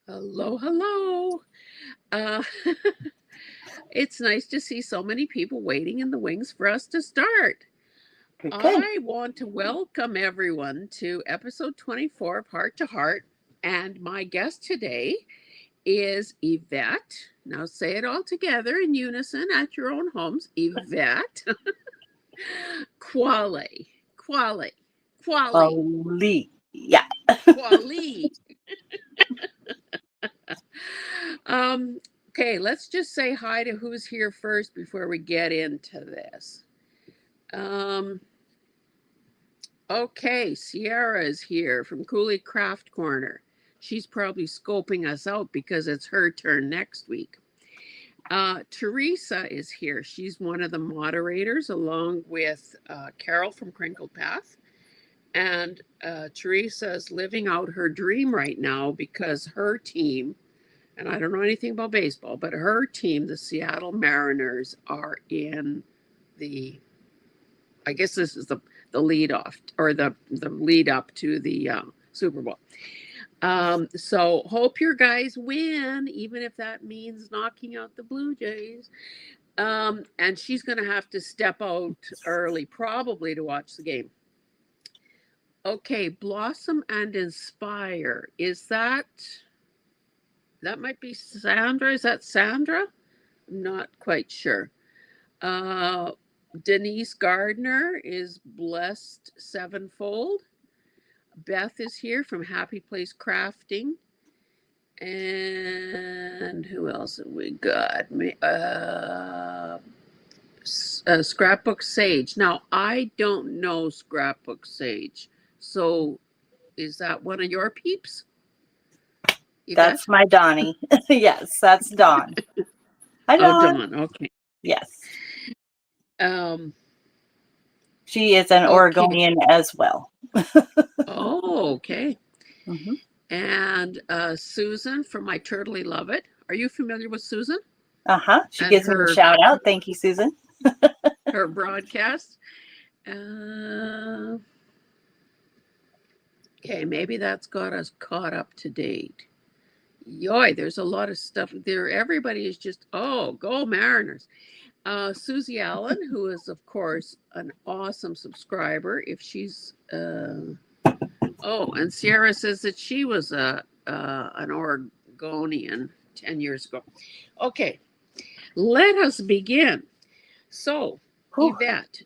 Hello, hello. Uh, it's nice to see so many people waiting in the wings for us to start. Good, good. I want to welcome everyone to episode 24 of Heart to Heart. And my guest today is Yvette. Now say it all together in unison at your own homes. Yvette Quale. Quale. Quale. Holy, yeah. Quale. Um, okay, let's just say hi to who's here first before we get into this. Um, okay, Sierra is here from Cooley Craft Corner. She's probably scoping us out because it's her turn next week. Teresa is here. She's one of the moderators along with Carol from Crinkled Path. And Teresa is living out her dream right now because her team, and I don't know anything about baseball, but her team, the Seattle Mariners, are in the, I guess this is the lead off or the lead up to the Super Bowl. So hope your guys win, even if that means knocking out the Blue Jays. And she's going to have to step out early, probably to watch the game. Okay, Blossom and Inspire. Is that might be Sandra? Is that Sandra? I'm not quite sure. Uh, Denise Gardner is blessed sevenfold. Beth is here from Happy Place Crafting. And who else have we got? Scrapbook Sage. Now, I don't know Scrapbook Sage. So, is that one of your peeps? That's Yvette? my Donnie. Yes, that's Dawn. Hi, Oh, Dawn. Dawn. Okay. Yes, Um, she is an okay. Oregonian as well. Oh, okay. Hmm. And Susan from I Totally Love It. Are you familiar with Susan She and gives me a shout out. Thank you, Susan. her broadcast? Uh, okay, maybe that's got us caught up to date. Yoy, there's a lot of stuff there. Everybody is just, oh, go Mariners. Susie Allen, who is, of course, an awesome subscriber. If she's, oh, and Sierra says that she was an Oregonian 10 years ago. Okay, let us begin. So, Whew. Yvette,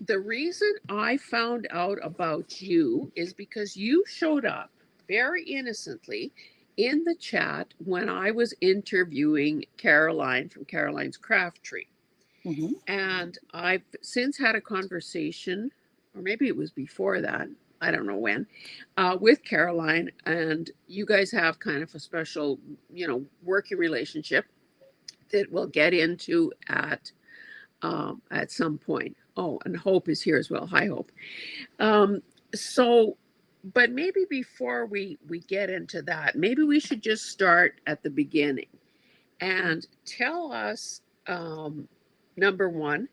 the reason I found out about you is because you showed up very innocently in the chat when I was interviewing Caroline from Caroline's Craft Tree. Hmm. And I've since had a conversation, or maybe it was before that, I don't know when, with Caroline. And you guys have kind of a special, working relationship that we'll get into at some point. Oh, and Hope is here as well. Hi, Hope. Um, so, but maybe before we get into that, maybe we should just start at the beginning and tell us, number one.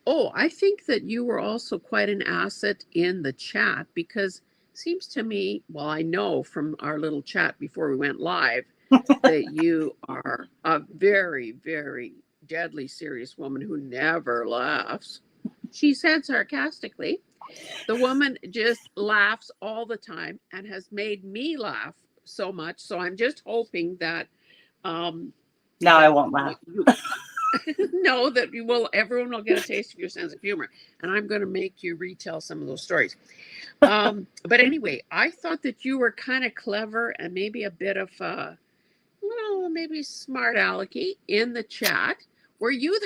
Oh, I think that you were also quite an asset in the chat because it seems to me, well, I know from our little chat before we went live that you are a very, very deadly serious woman who never laughs. She said sarcastically. The woman just laughs all the time and has made me laugh so much. So I'm just hoping that um, Now I that won't laugh. you know that you will. Everyone will get a taste of your sense of humor, and I'm going to make you retell some of those stories. But anyway, I thought that you were kind of clever and maybe a bit of well, maybe smart alecky in the chat. Were you?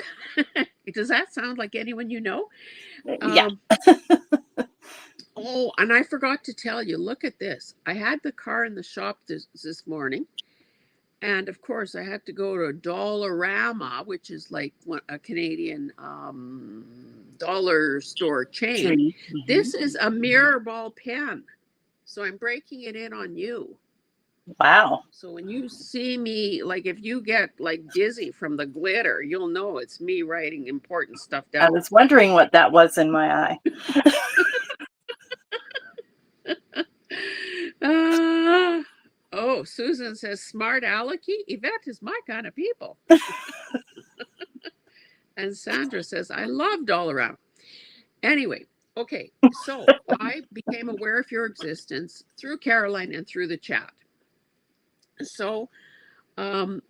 Does that sound like anyone you know? Yeah. Um, oh, and I forgot to tell you. Look at this. I had the car in the shop this morning, and of course, I had to go to a Dollarama, which is like a Canadian dollar store chain. Tree. Hmm. This is a mirror ball pen, so I'm breaking it in on you. Wow. So when you see me, like if you get like dizzy from the glitter, you'll know it's me writing important stuff I down. was wondering what that was in my eye. uh, Oh, Susan says, smart alecky? Yvette is my kind of people. And Sandra says, I loved all around. Anyway, okay, so I became aware of your existence through Caroline and through the chat. So, um,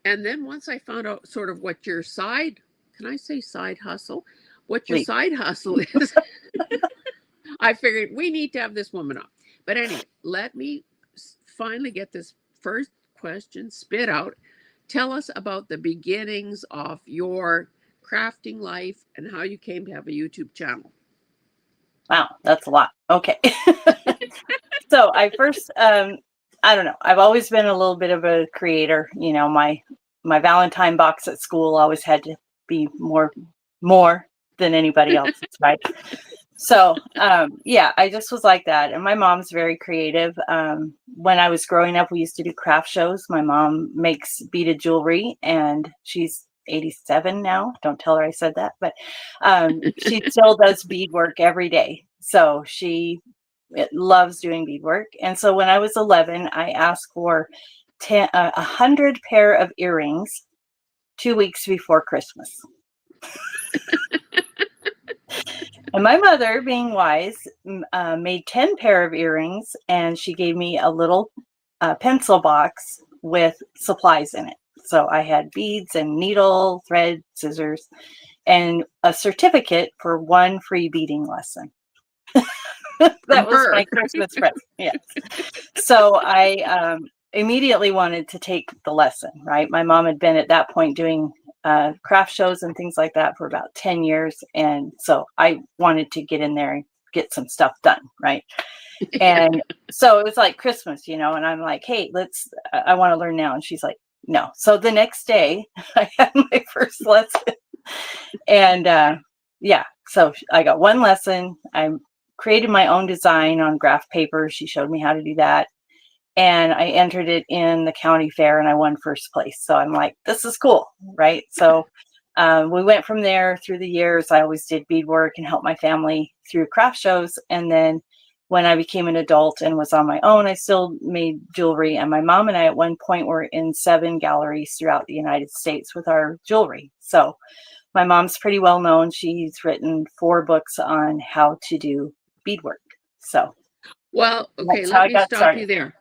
and then once I found out sort of what your side, can I say side hustle? What your Please. side hustle is, I figured we need to have this woman on. But anyway, let me finally get this first question spit out. Tell us about the beginnings of your crafting life and how you came to have a YouTube channel. Wow, that's a lot. Okay. So I first, I don't know. I've always been a little bit of a creator. You know, my Valentine box at school always had to be more than anybody else's, right? So yeah, I just was like that. And my mom's very creative. When I was growing up, we used to do craft shows. My mom makes beaded jewelry, and she's 87 now. Don't tell her I said that, but she still does beadwork every day. So she loves doing beadwork. And so when I was 11, I asked for 100 pair of earrings 2 weeks before Christmas. And my mother, being wise, made 10 pair of earrings, and she gave me a little pencil box with supplies in it. So I had beads and needle, thread, scissors, and a certificate for one free beading lesson. That was my Christmas present. Yes. So I immediately wanted to take the lesson, right? My mom had been at that point doing craft shows and things like that for about 10 years. And so I wanted to get in there and get some stuff done, right? And so it was like Christmas, you know, and I'm like, hey, I want to learn now. And she's like, no. So the next day I had my first lesson. And yeah, so I got one lesson. I created my own design on graph paper. She showed me how to do that. And I entered it in the county fair and I won first place. So I'm like, this is cool, right? So we went from there through the years. I always did beadwork and helped my family through craft shows. And then when I became an adult and was on my own, I still made jewelry. And my mom and I at one point were in 7 galleries throughout the United States with our jewelry. So my mom's pretty well known. She's written 4 books on how to do beadwork. So, well, okay, let me stop you there.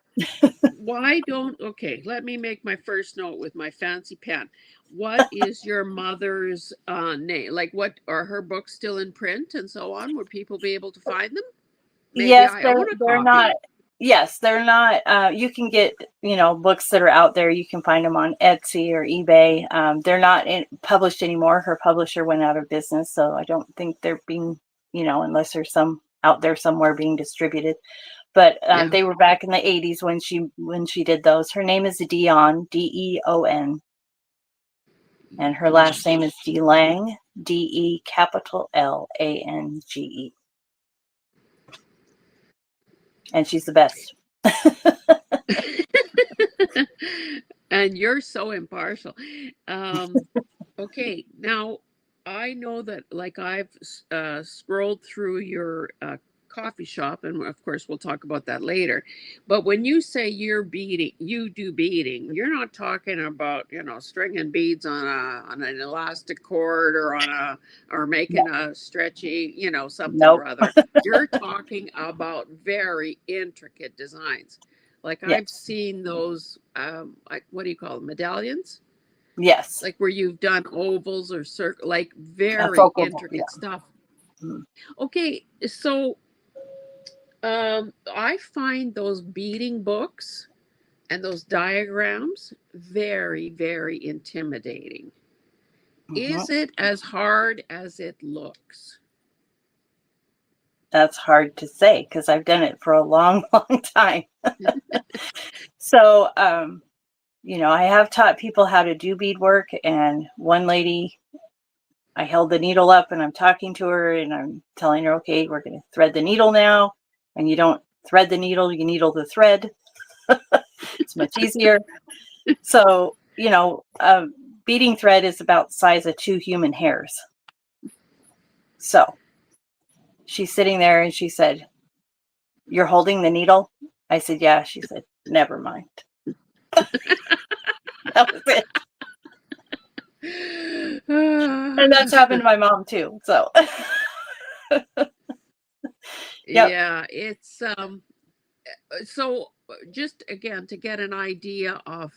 Okay, let me make my first note with my fancy pen. What is your mother's name? Like, what are her books still in print and so on? Would people be able to find them? Maybe yes, I own a they're copy. not. Yes, they're not. You can get, books that are out there. You can find them on Etsy or eBay. They're not published anymore. Her publisher went out of business, so I don't think they're being, unless there's some out there somewhere being distributed. But Yeah. they were back in the 80s when she did those. Her name is Deon, Deon, and her last name is DeLange, DeLange. And she's the best. And you're so impartial. Okay, now I know that, like, I've scrolled through your coffee shop, and of course we'll talk about that later. But when you say you do beading, you're not talking about stringing beads on an elastic cord or making a stretchy something Nope. or other. You're talking about very intricate designs. Like, Yes. I've seen those, like, what do you call them, medallions? Yes. Like where you've done ovals or circle, like very intricate stuff. Mm-hmm. Okay, so I find those beading books and those diagrams very, very intimidating. Mm-hmm. Is it as hard as it looks? That's hard to say because I've done it for a long, long time. So, I have taught people how to do beadwork, and one lady, I held the needle up and I'm talking to her and I'm telling her, okay, we're going to thread the needle now. And you don't thread the needle, you needle the thread. It's much easier. So, beading thread is about the size of 2 human hairs. So she's sitting there and she said, you're holding the needle? I said, yeah. She said, never mind. That was it. And that's happened to my mom too. So Yep. Yeah, it's so just again to get an idea of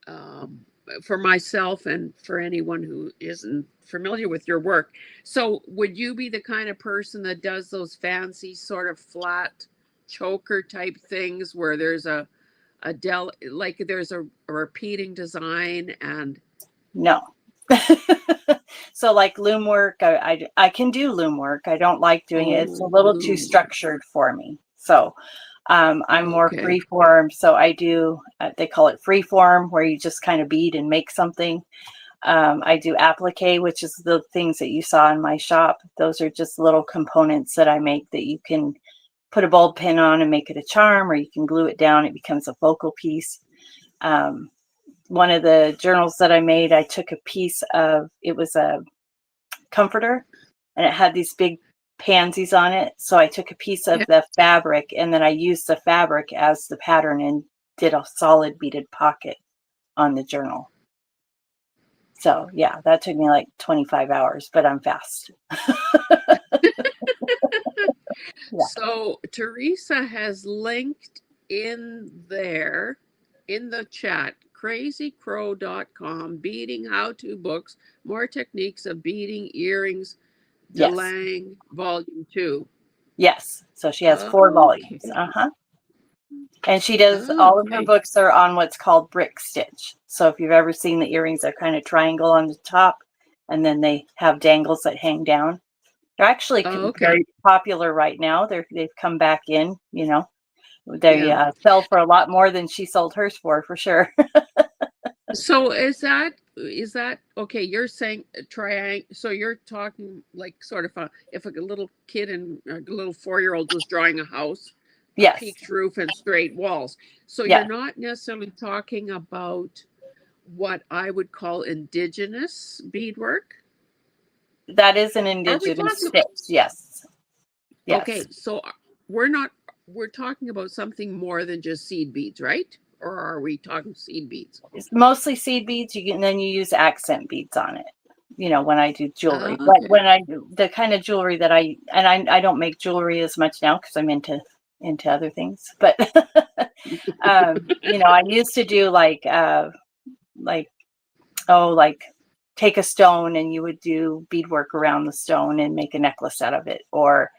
um, for myself and for anyone who isn't familiar with your work. So, would you be the kind of person that does those fancy sort of flat choker type things where there's like there's a repeating design and no. So like loom work, I can do loom work. I don't like doing it. It's a little too structured for me. So I'm more okay. free form. So I do, they call it free form, where you just kind of bead and make something. I do applique, which is the things that you saw in my shop. Those are just little components that I make that you can put a bulb pin on and make it a charm, or you can glue it down. It becomes a focal piece. One of the journals that I made, I took a piece of, it was a comforter and it had these big pansies on it. So I took a piece of the fabric and then I used the fabric as the pattern and did a solid beaded pocket on the journal. So yeah, that took me like 25 hours, but I'm fast. Yeah. So Teresa has linked in there in the chat crazycrow.com beading how-to books, more techniques of beading earrings, Yes. DeLange volume 2. Yes. So she has 4 volumes. And she does all of her books are on what's called brick stitch. So if you've ever seen the earrings, they're kind of triangle on the top and then they have dangles that hang down. They're actually very popular right now. They've come back in, you know. They sell for a lot more than she sold hers for sure. So is that okay? You're saying triangle. So you're talking like sort of if a little kid and a little 4-year-old was drawing a house, yes, peaked roof and straight walls. So yes. you're not necessarily talking about what I would call indigenous beadwork. That is an indigenous stitch. Yes. Yes. Okay, so we're talking about something more than just seed beads, right? Or are we talking seed beads? It's mostly seed beads. And then you use accent beads on it. You know, when I do jewelry, when I do the kind of jewelry that I don't make jewelry as much now because I'm into other things. But you know, I used to do like take a stone and you would do beadwork around the stone and make a necklace out of it, or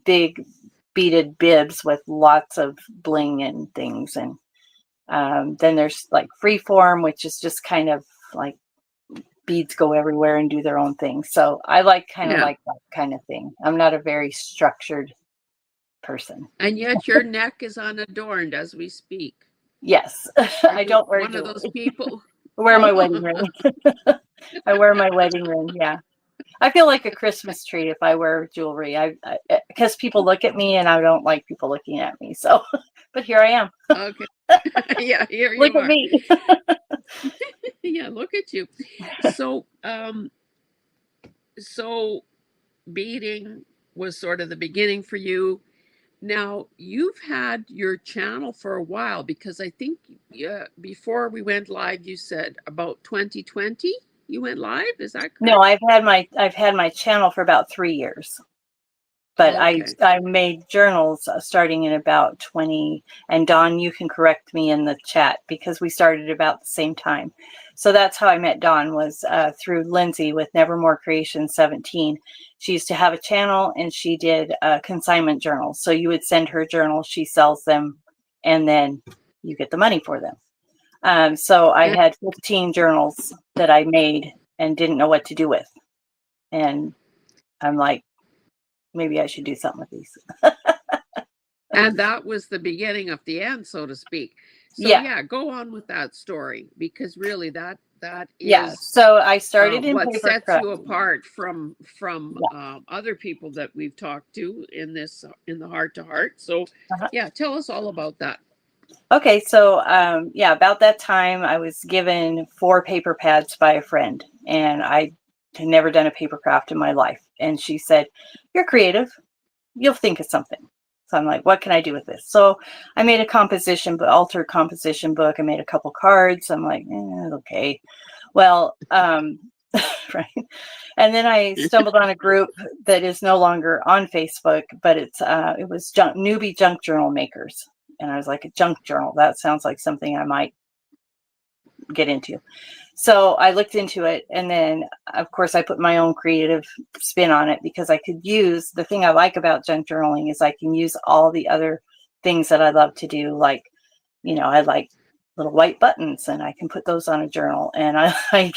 big beaded bibs with lots of bling and things. And then there's like freeform, which is just kind of like beads go everywhere and do their own thing. So I like like that kind of thing. I'm not a very structured person. And yet your neck is unadorned as we speak. Yes. I don't wear one of those people. I wear my wedding ring. I wear my wedding ring. Yeah. I feel like a Christmas tree if I wear jewelry. Because people look at me and I don't like people looking at me. So, but here I am. Okay. Yeah, here you look are. At me. Yeah, look at you. So, so beading was sort of the beginning for you. Now, you've had your channel for a while because I think before we went live, you said about 2020 you went live. Is that correct? No, I've had my channel for about 3 years. But I made journals starting in about 20. And Dawn, you can correct me in the chat because we started about the same time. So that's how I met Dawn, was through Lindsay with Nevermore Creation 17. She used to have a channel and she did consignment journals. So you would send her journals, she sells them, and then you get the money for them. So I had 15 journals that I made and didn't know what to do with. And I'm like, maybe I should do something with these. And that was the beginning of the end, so to speak. So yeah, go on with that story, because really that is So I started in what paper sets crafting. you apart from other people that we've talked to in the heart to heart. So yeah, tell us all about that. Okay, so about that time I was given 4 paper pads by a friend, and I had never done a paper craft in my life. And she said, "You're creative. You'll think of something." So I'm like, what can I do with this? So I made a composition, but altered composition book. I made a couple cards. I'm like, okay. Well, right. And then I stumbled on a group that is no longer on Facebook, but it was newbie junk journal makers. And I was like, a junk journal. That sounds like something I might get into. So I looked into it, and then of course I put my own creative spin on it, because I could use, the thing I like about junk journaling is I can use all the other things that I love to do. Like, I like little white buttons, and I can put those on a journal, and I like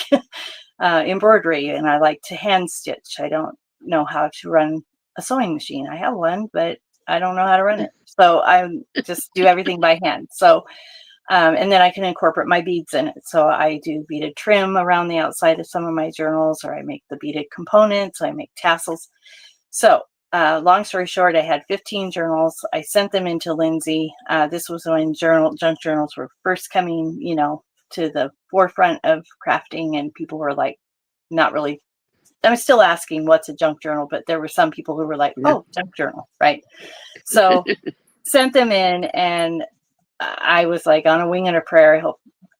embroidery, and I like to hand stitch. I don't know how to run a sewing machine. I have one, but I don't know how to run it. So I just do everything by hand. So and then I can incorporate my beads in it. So I do beaded trim around the outside of some of my journals, or I make the beaded components, I make tassels. So long story short, I had 15 journals. I sent them into Lindsay. This was when junk journals were first coming, to the forefront of crafting, and people were like, not really, I'm still asking what's a junk journal, but there were some people who were like, oh, junk journal, right? So sent them in, and I was like, on a wing and a prayer,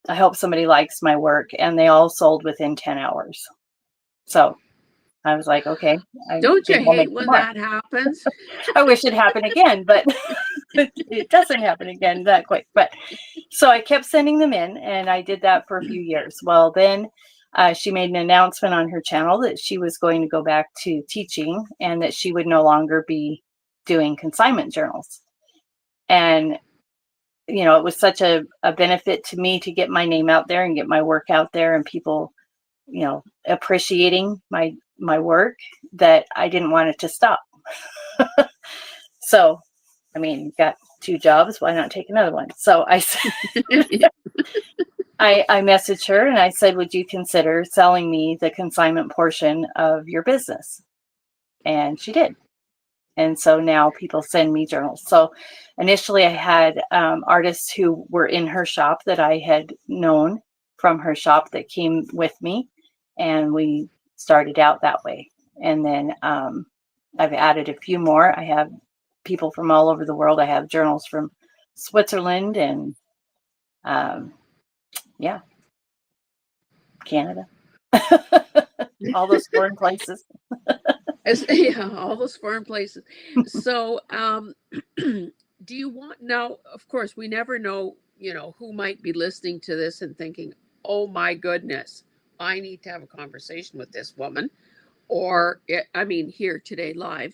I hope somebody likes my work, and they all sold within 10 hours. So I was like, okay. Don't you hate when that happens? I wish it happened again, but it doesn't happen again that quick. But so I kept sending them in, and I did that for a few years. Well, then she made an announcement on her channel that she was going to go back to teaching, and that she would no longer be doing consignment journals. And it was such a benefit to me to get my name out there and get my work out there, and people, appreciating my work, that I didn't want it to stop. So, got 2 jobs. Why not take another one? So I messaged her, and I said, would you consider selling me the consignment portion of your business? And she did. And so now people send me journals. So initially I had artists who were in her shop that I had known from her shop that came with me, and we started out that way. And then I've added a few more. I have people from all over the world. I have journals from Switzerland and Canada, all those foreign places. All those foreign places. So, do you want, now, of course, we never know, who might be listening to this and thinking, oh my goodness, I need to have a conversation with this woman, or, here today live,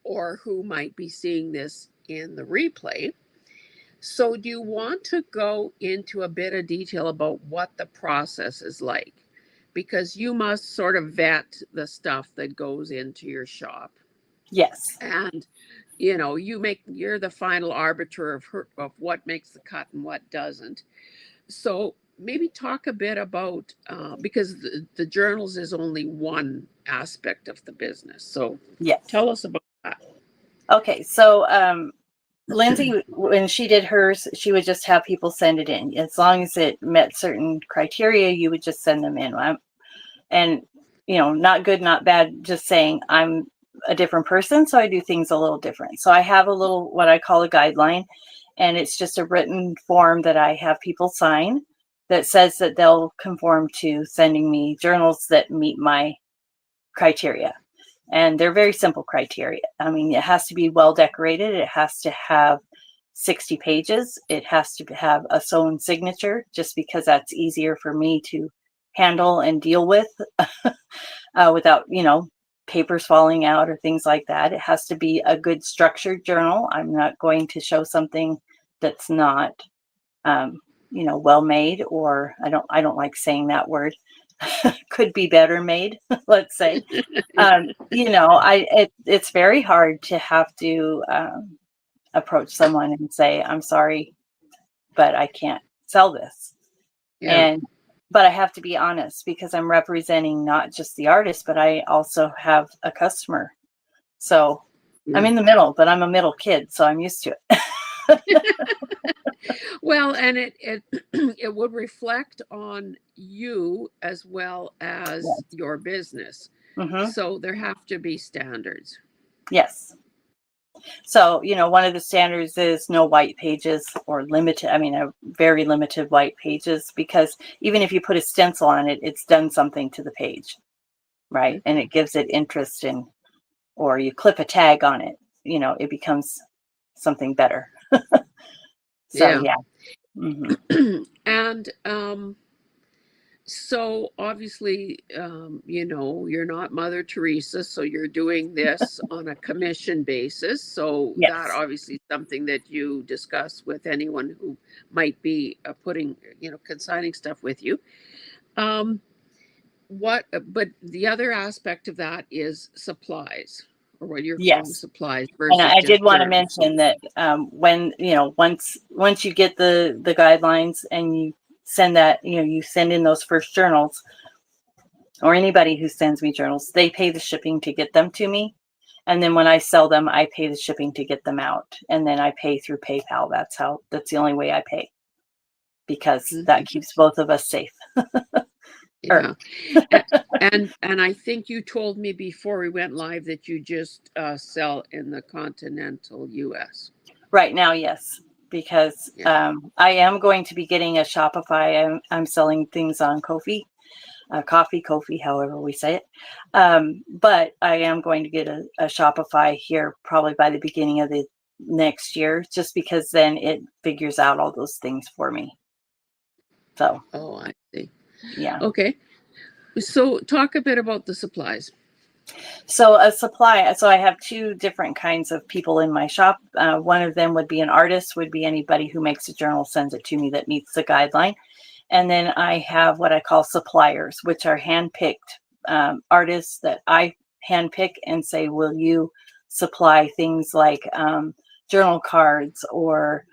or who might be seeing this in the replay. So, do you want to go into a bit of detail about what the process is like? Because you must sort of vet the stuff that goes into your shop. Yes. And you're the final arbiter of what makes the cut and what doesn't. So maybe talk a bit about because the journals is only one aspect of the business. So yes, tell us about that. Okay, so Lindsay, when she did hers, she would just have people send it in. As long as it met certain criteria, you would just send them in. And, not good, not bad, just saying I'm a different person, so I do things a little different. So I have a little, what I call a guideline, and it's just a written form that I have people sign that says that they'll conform to sending me journals that meet my criteria. And they're very simple criteria. It has to be well decorated. It has to have 60 pages. It has to have a sewn signature, just because that's easier for me to handle and deal with without, papers falling out or things like that. It has to be a good structured journal. I'm not going to show something that's not, well made, or I don't like saying that word. Could be better made, let's say. It's very hard to have to approach someone and say, I'm sorry, but I can't sell this. Yeah. But I have to be honest, because I'm representing not just the artist, but I also have a customer. So I'm in the middle, but I'm a middle kid, so I'm used to it. Well, and it would reflect on you as well as Yes. your business. Mm-hmm. So there have to be standards. Yes. So, one of the standards is no white pages or limited, a very limited white pages, because even if you put a stencil on it, it's done something to the page, right? And it gives it interest or you clip a tag on it, it becomes something better. So, Yeah. Mm-hmm. And so obviously, you're not Mother Teresa, so you're doing this on a commission basis. So that Yes. obviously is something that you discuss with anyone who might be putting, consigning stuff with you. Um, but the other aspect of that is supplies, or what you're calling Yes. supplies And versus I did just want to journals. mention that when once you get the guidelines and you send that, you send in those first journals, or anybody who sends me journals, they pay the shipping to get them to me. And then when I sell them, I pay the shipping to get them out. And then I pay through PayPal. That's the only way I pay, because that Mhm. keeps both of us safe. Yeah. And I think you told me before we went live that you just sell in the continental US. Right now, yes, because Yeah. I am going to be getting a Shopify. I'm selling things on Kofi, however we say it. But I am going to get a Shopify here probably by the beginning of the next year, just because then it figures out all those things for me. So, Oh, I see. yeah. Okay. So talk a bit about the supplies. So I have two different kinds of people in my shop. One of them would be an artist, would be anybody who makes a journal, sends it to me that meets the guideline. And then I have what I call suppliers, which are handpicked artists that I handpick and say, will you supply things like journal cards or,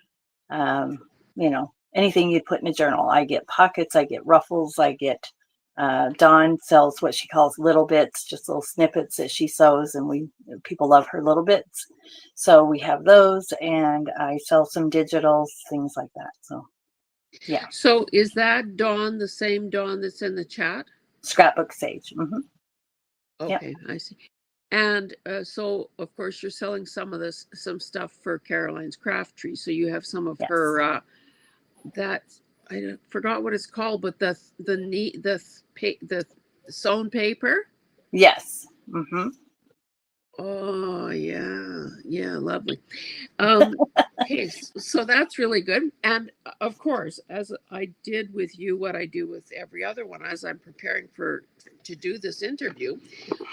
anything you'd put in a journal. I get pockets, I get ruffles, I get Dawn sells what she calls little bits, just little snippets that she sews, and people love her little bits. So we have those, and I sell some digitals, things like that. So yeah, So is that Dawn the same Dawn that's in the chat? Scrapbook Sage. Mm-hmm. Yep. Okay, I see. And so, of course, you're selling some stuff for Caroline's Craft Tree. So you have some of Yes. her that forgot what it's called, but the sewn paper. Yes. Mm-hmm. Oh yeah, yeah, lovely. Okay, so that's really good. And of course, as I did with you, what I do with every other one, as I'm preparing to do this interview,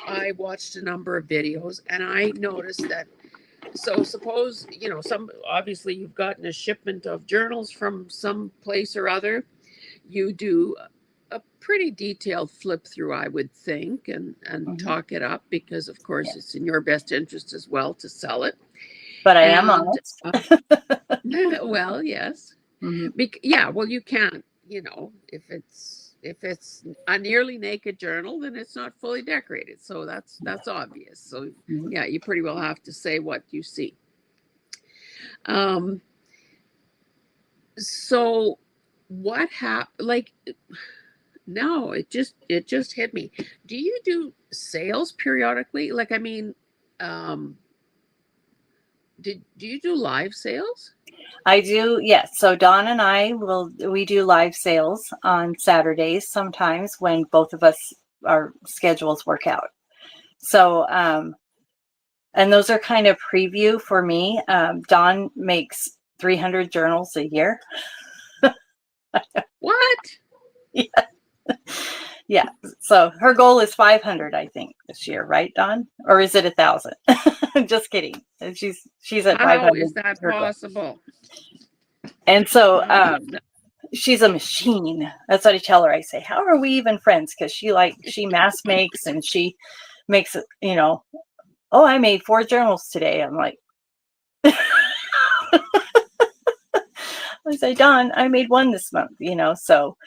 I watched a number of videos, and I noticed that. So suppose some obviously you've gotten a shipment of journals from some place or other. You do a pretty detailed flip through, I would think, and Mm-hmm. talk it up, because of course Yes. it's in your best interest as well to sell it. But I am And honest. well, yes, Mm-hmm. yeah, well, you can't, if it's a nearly naked journal, then it's not fully decorated. So that's obvious. So Mm-hmm. yeah, you pretty well have to say what you see. Um, so what happened? Like, no, it just hit me. Do you do sales periodically? Like, I mean, um, do you do live sales? I do, yes. So Dawn and we do live sales on Saturdays sometimes when both of us, our schedules work out. So, and those are kind of preview for me. Dawn makes 300 journals a year. What? Yeah. Yeah. So her goal is 500, I think, this year, right, Dawn? Or is it 1,000? Just kidding. She's at How 500. is that Her goal. possible? And so, How is that? she's a machine. That's what I tell her. I say, how are we even friends? Because she mass makes and she makes it, oh, I made 4 journals today. I'm like, I say, Dawn, I made 1 this month, so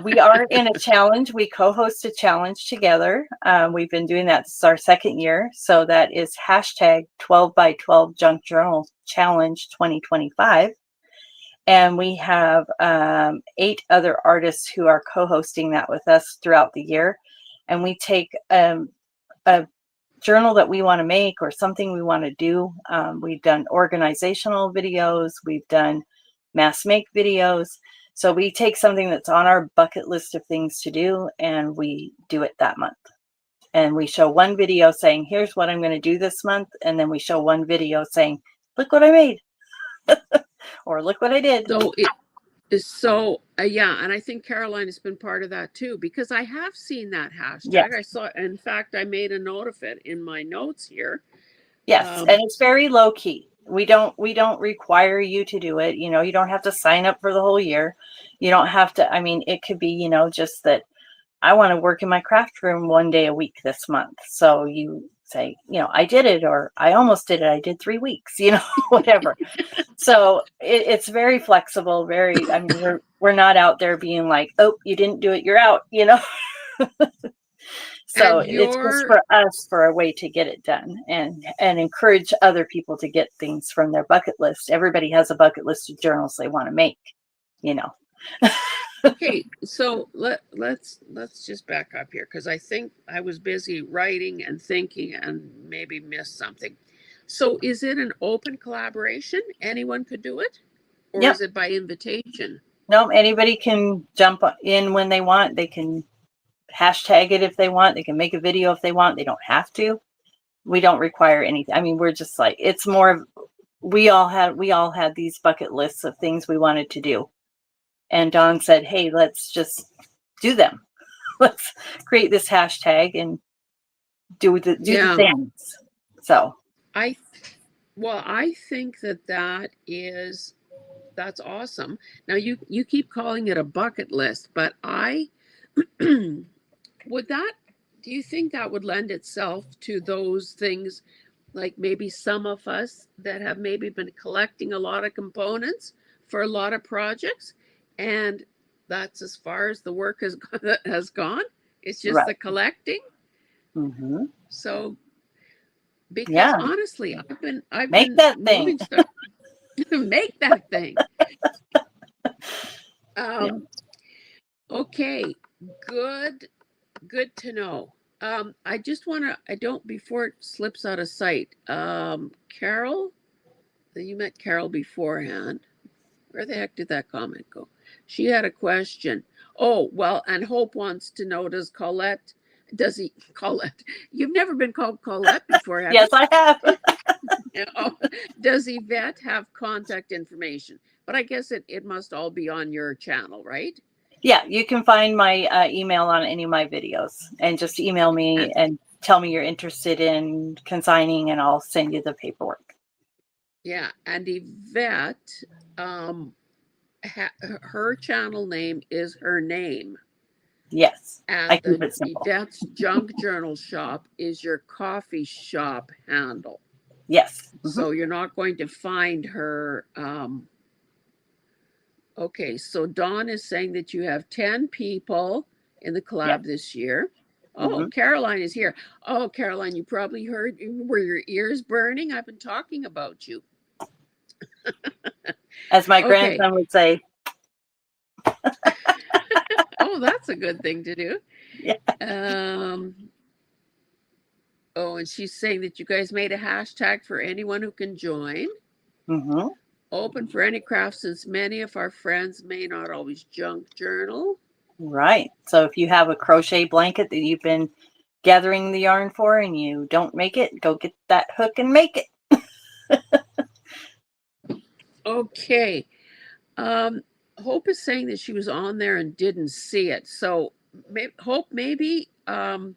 we are in a challenge. We co-host a challenge together. We've been doing that. This is our 2nd year. So that is hashtag 12 by 12 Junk Journal Challenge 2025. And we have 8 other artists who are co-hosting that with us throughout the year. And we take a journal that we want to make or something we want to do. We've done organizational videos. We've done mass make videos. So we take something that's on our bucket list of things to do and we do it that month. And we show one video saying, here's what I'm going to do this month. And then we show one video saying, look what I made. Or look what I did. Yeah, and I think Caroline has been part of that too, because I have seen that hashtag. Yes. I saw, in fact, I made a note of it in my notes here. Yes, and it's very low key. We don't require you to do it. You know, you don't have to sign up for the whole year. You don't have to, I mean, it could be, you know, just that I want to work in my craft room 1 day a week this month. So you say, you know, I did it, or I almost did it. I did 3 weeks, you know, whatever. So it's very flexible. Very, I mean, we're not out there being like, oh, you didn't do it, you're out, you know. So it's just for us, for a way to get it done and encourage other people to get things from their bucket list. Everybody has a bucket list of journals they want to make, you know. Okay, so let's just back up here, because I think I was busy writing and thinking and maybe missed something. So is it an open collaboration? Anyone could do it? Or Yep. is it by invitation? No, anybody can jump in when they want. They can hashtag it if they want. They can make a video if they want. They don't have to. We don't require anything. I mean, we're just like, it's more of, we all had these bucket lists of things we wanted to do. And Dawn said, hey, let's just do them. Let's create this hashtag and do the things. So I think that's awesome. Now you keep calling it a bucket list, but do you think that would lend itself to those things, like maybe some of us that have maybe been collecting a lot of components for a lot of projects, and that's as far as the work has gone? It's just right. The collecting. Mm-hmm. So, because honestly, I've been that moving thing. stuff. Make that thing. Okay, good to know. I just want to, I don't, before it slips out of sight, Carol, you met Carol beforehand. Where the heck did that comment go? She had a question. Oh, well, and Hope wants to know, Colette, you've never been called Colette before, have Yes, I have. Does Yvette have contact information? But I guess it must all be on your channel, right? Yeah, you can find my email on any of my videos, and just email me and tell me you're interested in consigning, and I'll send you the paperwork. Yeah, and Yvette, her channel name is her name. Yes, and I keep it simple. Yvette's Junk Journal Shop is your coffee shop handle. Yes. Mm-hmm. So you're not going to find her. Okay, so Dawn is saying that you have 10 people in the collab this year. Oh, mm-hmm. Caroline is here. Oh, Caroline, you probably heard, were your ears burning? I've been talking about you. As my grandson would say. Oh, that's a good thing to do. Yeah. Oh, and she's saying that you guys made a hashtag for anyone who can join. Mm-hmm. Open for any craft, since many of our friends may not always junk journal. Right. So if you have a crochet blanket that you've been gathering the yarn for and you don't make it, go get that hook and make it. Okay. Hope is saying that she was on there and didn't see it. So Hope, maybe write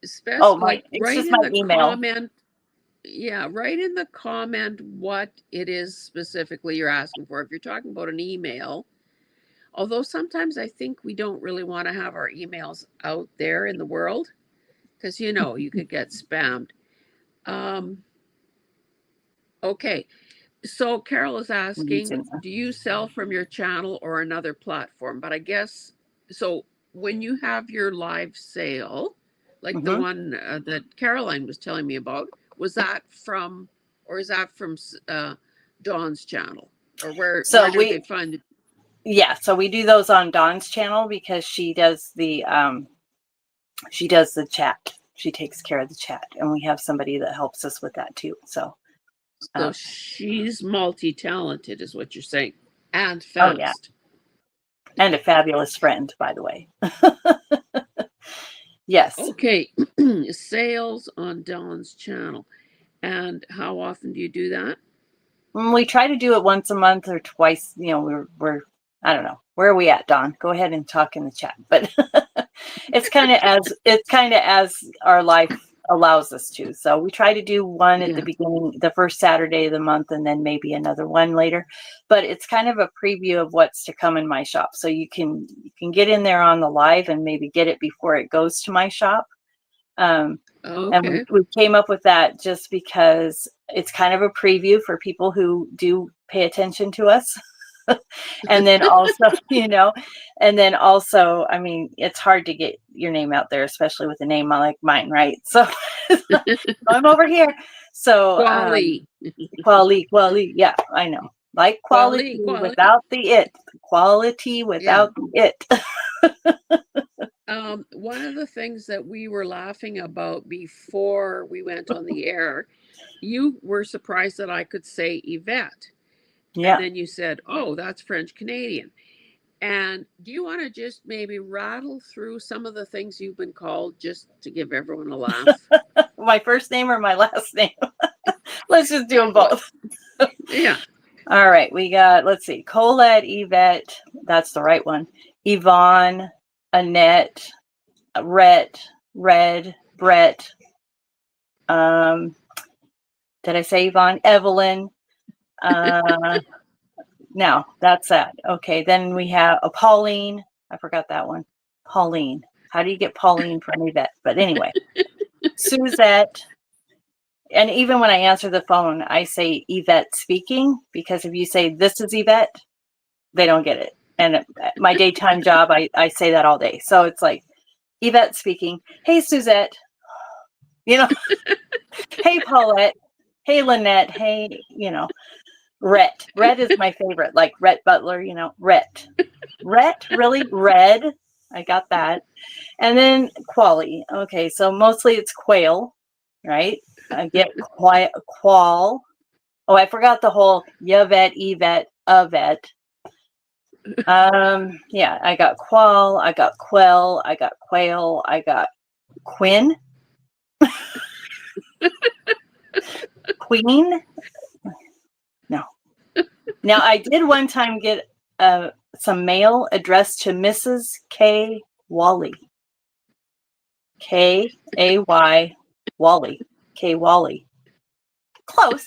in the email. Comment. Yeah, write in the comment what it is specifically you're asking for. If you're talking about an email, although sometimes I think we don't really want to have our emails out there in the world, because you could get spammed. Okay, so Carol is asking, do you sell from your channel or another platform? But I guess, so when you have your live sale, like the one that Caroline was telling me about, was that from, or is that from Dawn's channel? Or where do they find it? Yeah, so we do those on Dawn's channel because she does the chat. she takes care of the chat, and we have somebody that helps us with that too. So she's multi-talented, is what you're saying, and oh yeah, fast. and a fabulous friend, by the way. Yes. Okay, sales on Dawn's channel. And how often do you do that? We try to do it once a month or twice. You know, we're I don't know. Where are we at, Dawn? Go ahead and talk in the chat. But it's kind of as our life allows us to. So we try to do one at the beginning, the first Saturday of the month, and then maybe another one later. But it's kind of a preview of what's to come in my shop. So you can get in there on the live and maybe get it before it goes to my shop. And we came up with that just because it's kind of a preview for people who do pay attention to us. And then also, I mean, it's hard to get your name out there, especially with a name like mine, right? So I'm over here. So quality, yeah, I know. Like quality without the it. Quality without the it. One of the things that we were laughing about before we went on the air, you were surprised that I could say Yvette. Yeah. And then you said, oh, that's French Canadian. And do you want to just maybe rattle through some of the things you've been called just to give everyone a laugh? My first name or my last name? Let's just do them both. Yeah. All right. We got, let's see, Colette, Yvette. That's the right one. Yvonne, Annette, Rhett, Red, Brett. Did I say Yvonne? Evelyn. Now that's that. Okay. Then we have a Pauline. I forgot that one. Pauline. How do you get Pauline from Yvette? But anyway, Suzette. And even when I answer the phone, I say Yvette speaking, because if you say this is Yvette, they don't get it. And my daytime job, I say that all day. So it's like Yvette speaking. Hey, Suzette. Hey, Paulette. Hey, Lynette. Hey, Rhett. Red is my favorite, like Rhett Butler, Rhett. Rhett, really? Red. I got that. And then Quale. Okay, so mostly it's quail, right? I get qual. Oh, I forgot the whole Yvette, Yvette. Yeah, I got qual, I got quell, I got quail, I got Quinn. Queen? No. Now, I did one time get some mail addressed to Mrs. K. Wally. K-A-Y Wally. K. Wally. Close.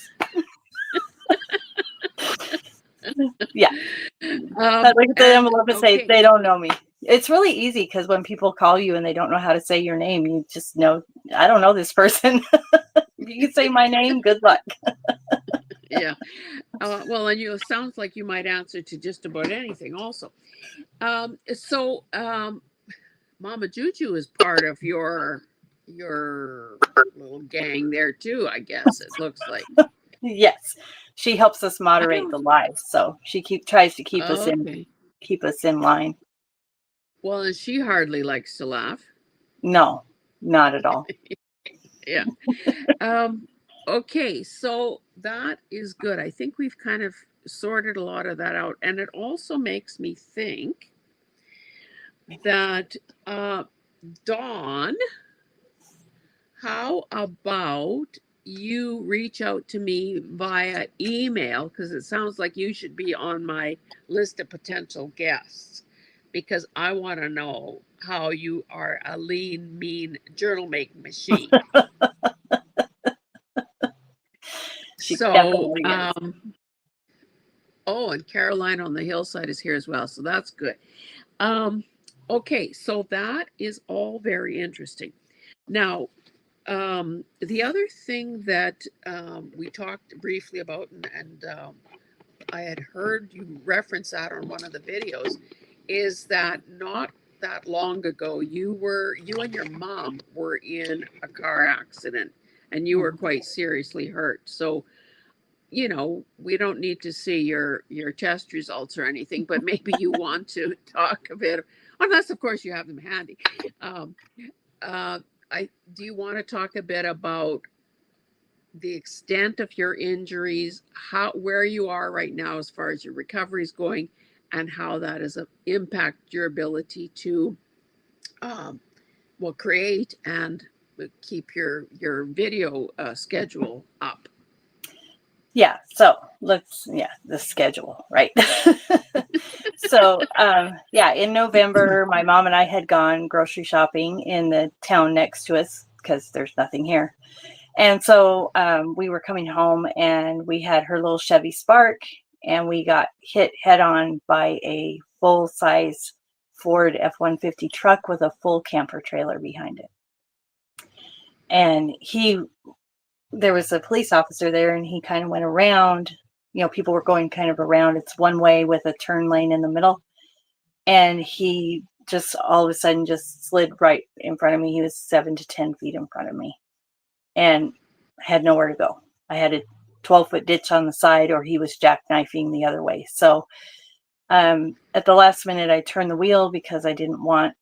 Yeah. I look at the envelope and say, they don't know me. It's really easy because when people call you and they don't know how to say your name, you just know, I don't know this person. You can say my name, good luck. Yeah. Well, and it sounds like you might answer to just about anything also. So Mama Juju is part of your little gang there too, I guess it looks like. Yes. She helps us moderate the live, so she tries to keep us in line. Well, and she hardly likes to laugh. No, not at all. Yeah. Okay, so that is good. I think we've kind of sorted a lot of that out, and it also makes me think that Dawn, how about you reach out to me via email, because it sounds like you should be on my list of potential guests, because I want to know how you are a lean, mean journal making machine. So, oh, and Caroline on the hillside is here as well, so that's good. Okay, so that is all very interesting. Now, the other thing that we talked briefly about, and I had heard you reference that on one of the videos, is that not that long ago, you and your mom were in a car accident, and you were quite seriously hurt. So, we don't need to see your test results or anything, but maybe you want to talk a bit, unless of course you have them handy. do you want to talk a bit about the extent of your injuries, how where you are right now as far as your recovery is going, and how that has impact your ability to um, well create and keep your video schedule up. Yeah. So the schedule, right? So, yeah, in November, my mom and I had gone grocery shopping in the town next to us because there's nothing here. And so we were coming home and we had her little Chevy Spark and we got hit head on by a full size Ford F-150 truck with a full camper trailer behind it. And there was a police officer there and he kind of went around, people were going kind of around. It's one way with a turn lane in the middle. And he just all of a sudden just slid right in front of me. He was 7 to 10 feet in front of me and had nowhere to go. I had a 12-foot ditch on the side or he was jackknifing the other way. So at the last minute, I turned the wheel because I didn't want,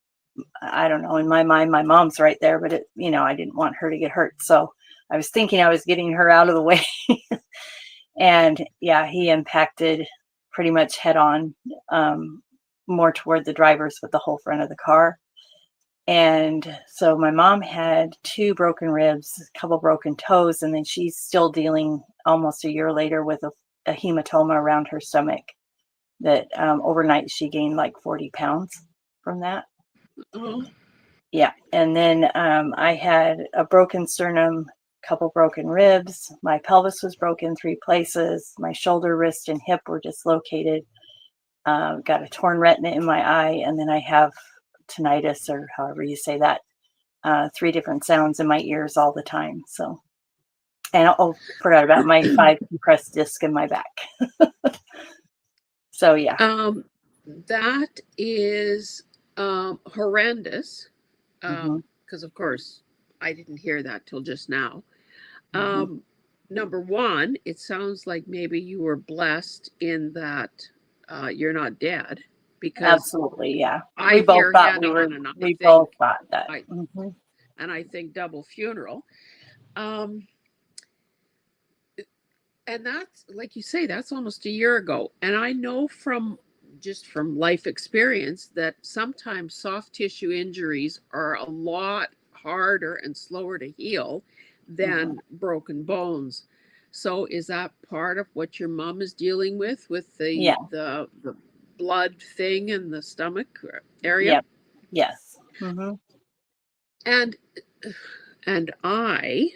I don't know, in my mind, my mom's right there, but I didn't want her to get hurt. So I was thinking I was getting her out of the way. And yeah, he impacted pretty much head on, more toward the drivers with the whole front of the car. And so my mom had 2 broken ribs, a couple broken toes, and then she's still dealing almost a year later with a hematoma around her stomach that overnight she gained like 40 pounds from that. Oh. Yeah. And then I had a broken sternum, couple broken ribs. My pelvis was broken 3 places. My shoulder, wrist, and hip were dislocated. Got a torn retina in my eye. And then I have tinnitus, or however you say that, 3 different sounds in my ears all the time. So, and forgot about my 5 compressed disc in my back. So, yeah. That is horrendous. Because of course I didn't hear that till just now. Number one, it sounds like maybe you were blessed in that you're not dead, because Absolutely, yeah. I hear head on and we both thought that. And I think double funeral. Um, and that's, like you say, that's almost a year ago. And I know from life experience that sometimes soft tissue injuries are a lot harder and slower to heal than broken bones. So is that part of what your mom is dealing with Yeah. the blood thing in the stomach area? Yep. Yes. And I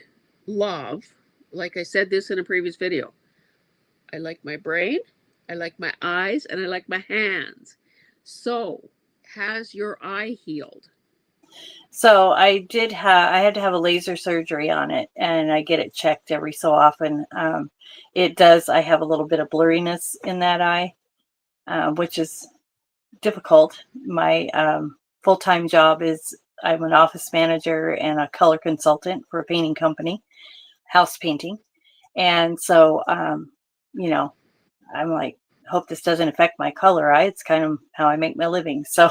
love, like I said this in a previous video, I like my brain, I like my eyes, and I like my hands. So, has your eye healed? So I had to have a laser surgery on it, and I get it checked every so often. It does. I have a little bit of blurriness in that eye, which is difficult. My full-time job is I'm an office manager and a color consultant for a painting company, house painting. And so, I'm like, hope this doesn't affect my color eye. It's kind of how I make my living. So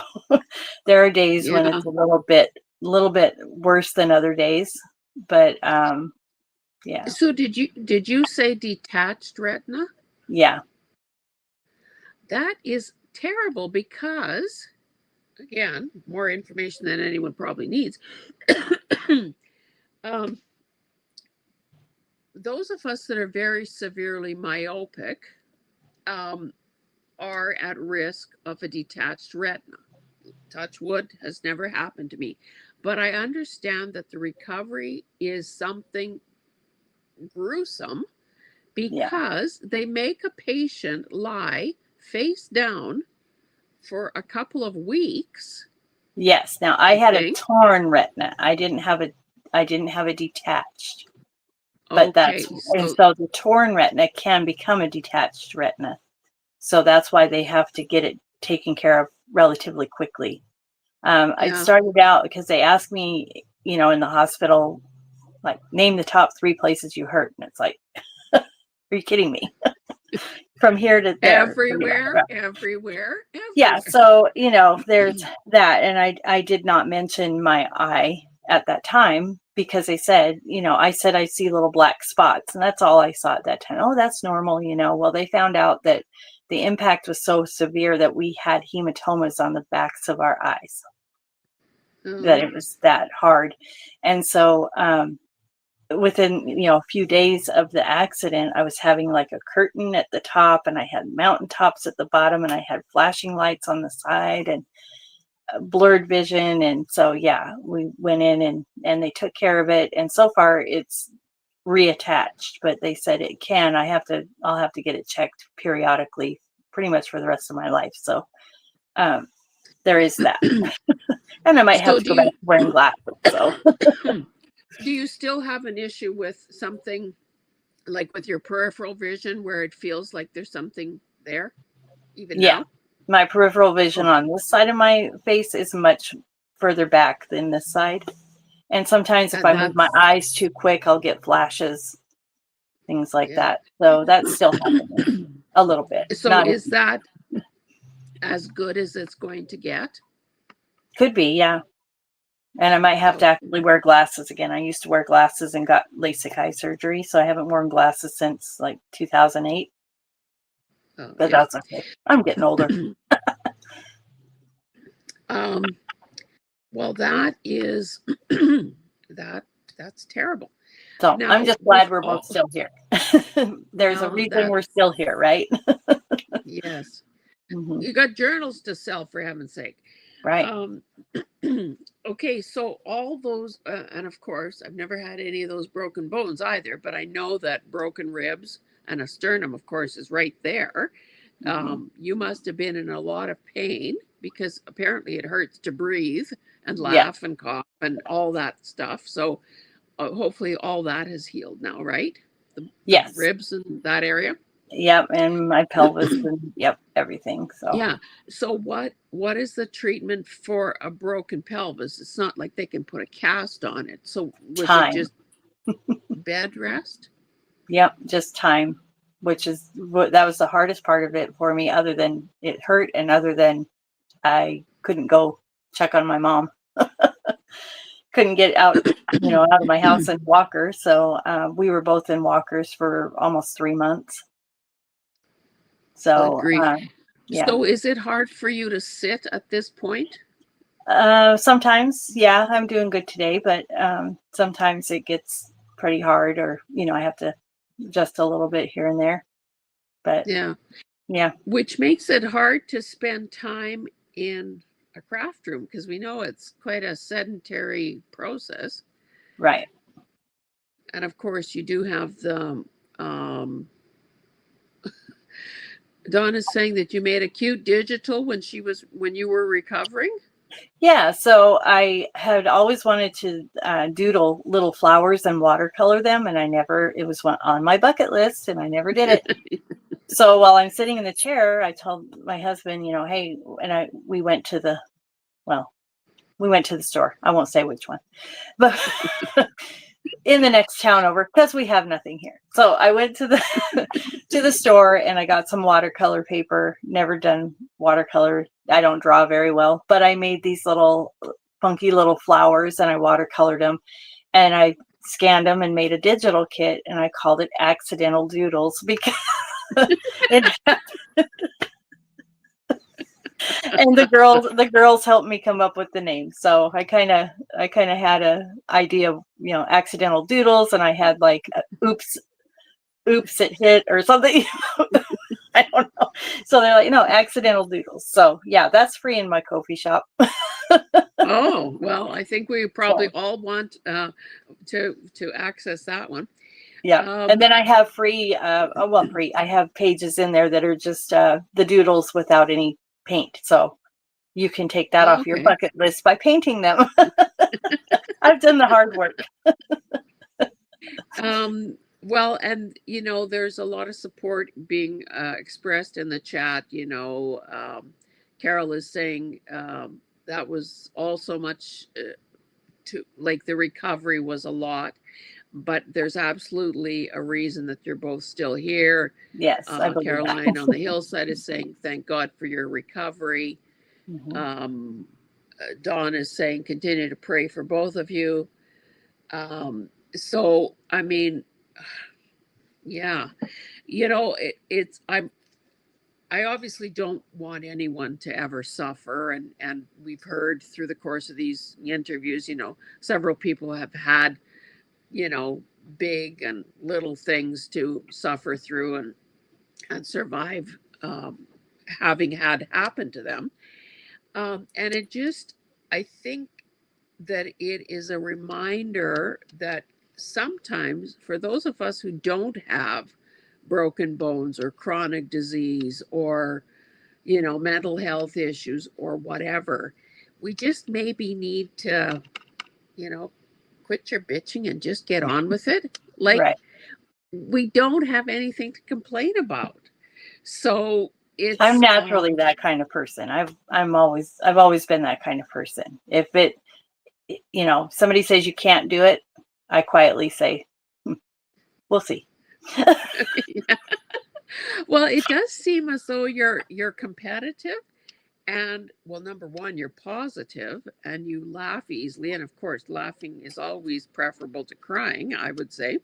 there are days when it's a little bit worse than other days, but yeah. So did you say detached retina? Yeah. That is terrible because, again, more information than anyone probably needs. Those of us that are very severely myopic are at risk of a detached retina. Touch wood, has never happened to me. But I understand that the recovery is something gruesome because they make a patient lie face down for a couple of weeks. Yes. Now I had a torn retina. I didn't have a detached. But so the torn retina can become a detached retina. So that's why they have to get it taken care of relatively quickly. I started out because they asked me, in the hospital, like, name the top 3 places you hurt. And it's like, are you kidding me? From here to there. Everywhere. Yeah. So, there's that. And I did not mention my eye at that time because they said, I said I see little black spots, and that's all I saw at that time. Oh, that's normal. Well, they found out that the impact was so severe that we had hematomas on the backs of our eyes, that it was that hard. And so within a few days of the accident, I was having like a curtain at the top, and I had mountaintops at the bottom, and I had flashing lights on the side, and blurred vision. And so we went in and they took care of it, and so far it's reattached, but they said I'll have to get it checked periodically pretty much for the rest of my life. So there is that. And I might have to go back to wearing glasses. So do you still have an issue with something like with your peripheral vision where it feels like there's something there even now? My peripheral vision on this side of my face is much further back than this side. And sometimes if I move my eyes too quick, I'll get flashes, things like that. So that's still happening a little bit. So is that as good as it's going to get? Could be, yeah. And I might have to actually wear glasses again. I used to wear glasses and got LASIK eye surgery, so I haven't worn glasses since like 2008. But that's okay. I'm getting older. Well, that is that's terrible. So now, I'm just glad we're both still here. There's a reason we're still here, right? Yes. You got journals to sell, for heaven's sake. Right. Okay, so all those, and of course, I've never had any of those broken bones either, but I know that broken ribs and a sternum, of course, is right there. You must have been in a lot of pain because apparently it hurts to breathe and laugh and cough and all that stuff. So hopefully all that has healed now, right? The ribs and that area. Yep, and my pelvis and everything. So yeah. So what is the treatment for a broken pelvis? It's not like they can put a cast on it. So was it just bed rest? Yep, just time, that was the hardest part of it for me, other than it hurt and other than I couldn't go check on my mom. Couldn't get out, out of my house in walker. So we were both in walkers for almost 3 months. So, So is it hard for you to sit at this point? Sometimes, I'm doing good today, but sometimes it gets pretty hard, or, I have to adjust a little bit here and there. But yeah. Which makes it hard to spend time in a craft room because we know it's quite a sedentary process. Right. And of course you do have the Dawn is saying that you made a cute digital when you were recovering. Yeah, so I had always wanted to doodle little flowers and watercolor them, and it was on my bucket list, and I never did it. So while I'm sitting in the chair, I told my husband, hey, and we went to the store. I won't say which one, but in the next town over, because we have nothing here. So I went to the store and I got some watercolor paper. Never done watercolor. I don't draw very well, but I made these little funky little flowers and I watercolored them, and I scanned them and made a digital kit, and I called it Accidental Doodles because and the girls helped me come up with the name. So I kind of had a idea of, accidental doodles, and I had like oops it hit or something. I don't know. So they're like, accidental doodles. So that's free in my Ko-fi shop. Oh, well, I think we probably all want to access that one. Yeah. And then I have free. I have pages in there that are just the doodles without any paint. So you can take that off your bucket list by painting them. I've done the hard work. Well, and there's a lot of support being expressed in the chat. Carol is saying that was all so much to like the recovery was a lot, but there's absolutely a reason that you're both still here. Yes, I believe Caroline on the hillside is saying, "Thank God for your recovery." Dawn is saying, continue to pray for both of you. So, I mean, yeah, I obviously don't want anyone to ever suffer. And we've heard through the course of these interviews, several people have had, you know, big and little things to suffer through and survive, having had happen to them. And I think that it is a reminder that sometimes for those of us who don't have broken bones or chronic disease or, mental health issues or whatever, we just maybe need to, you know, quit your bitching and just get on with it. Like, Right. we don't have anything to complain about. So I'm it's, naturally that kind of person. I've always been that kind of person. If somebody says you can't do it, I quietly say, we'll see. yeah. Well, it does seem as though you're competitive. And well, number one, you're positive and you laugh easily. And of course, laughing is always preferable to crying, I would say,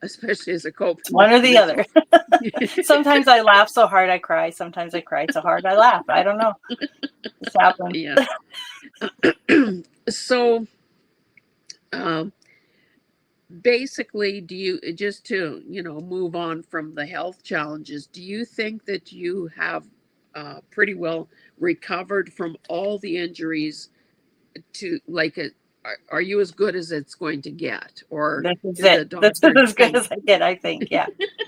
especially as a coping One or the mechanism. other. Sometimes I laugh so hard I cry. Sometimes I cry so hard I laugh. I don't know. It's happened. Yeah. So, um, basically, do you, just to, move on from the health challenges, do you think that you have pretty well recovered from all the injuries to like it? Are you as good as it's going to get, or This is do the it. This is doctors as good think? as I get, I think. Yeah.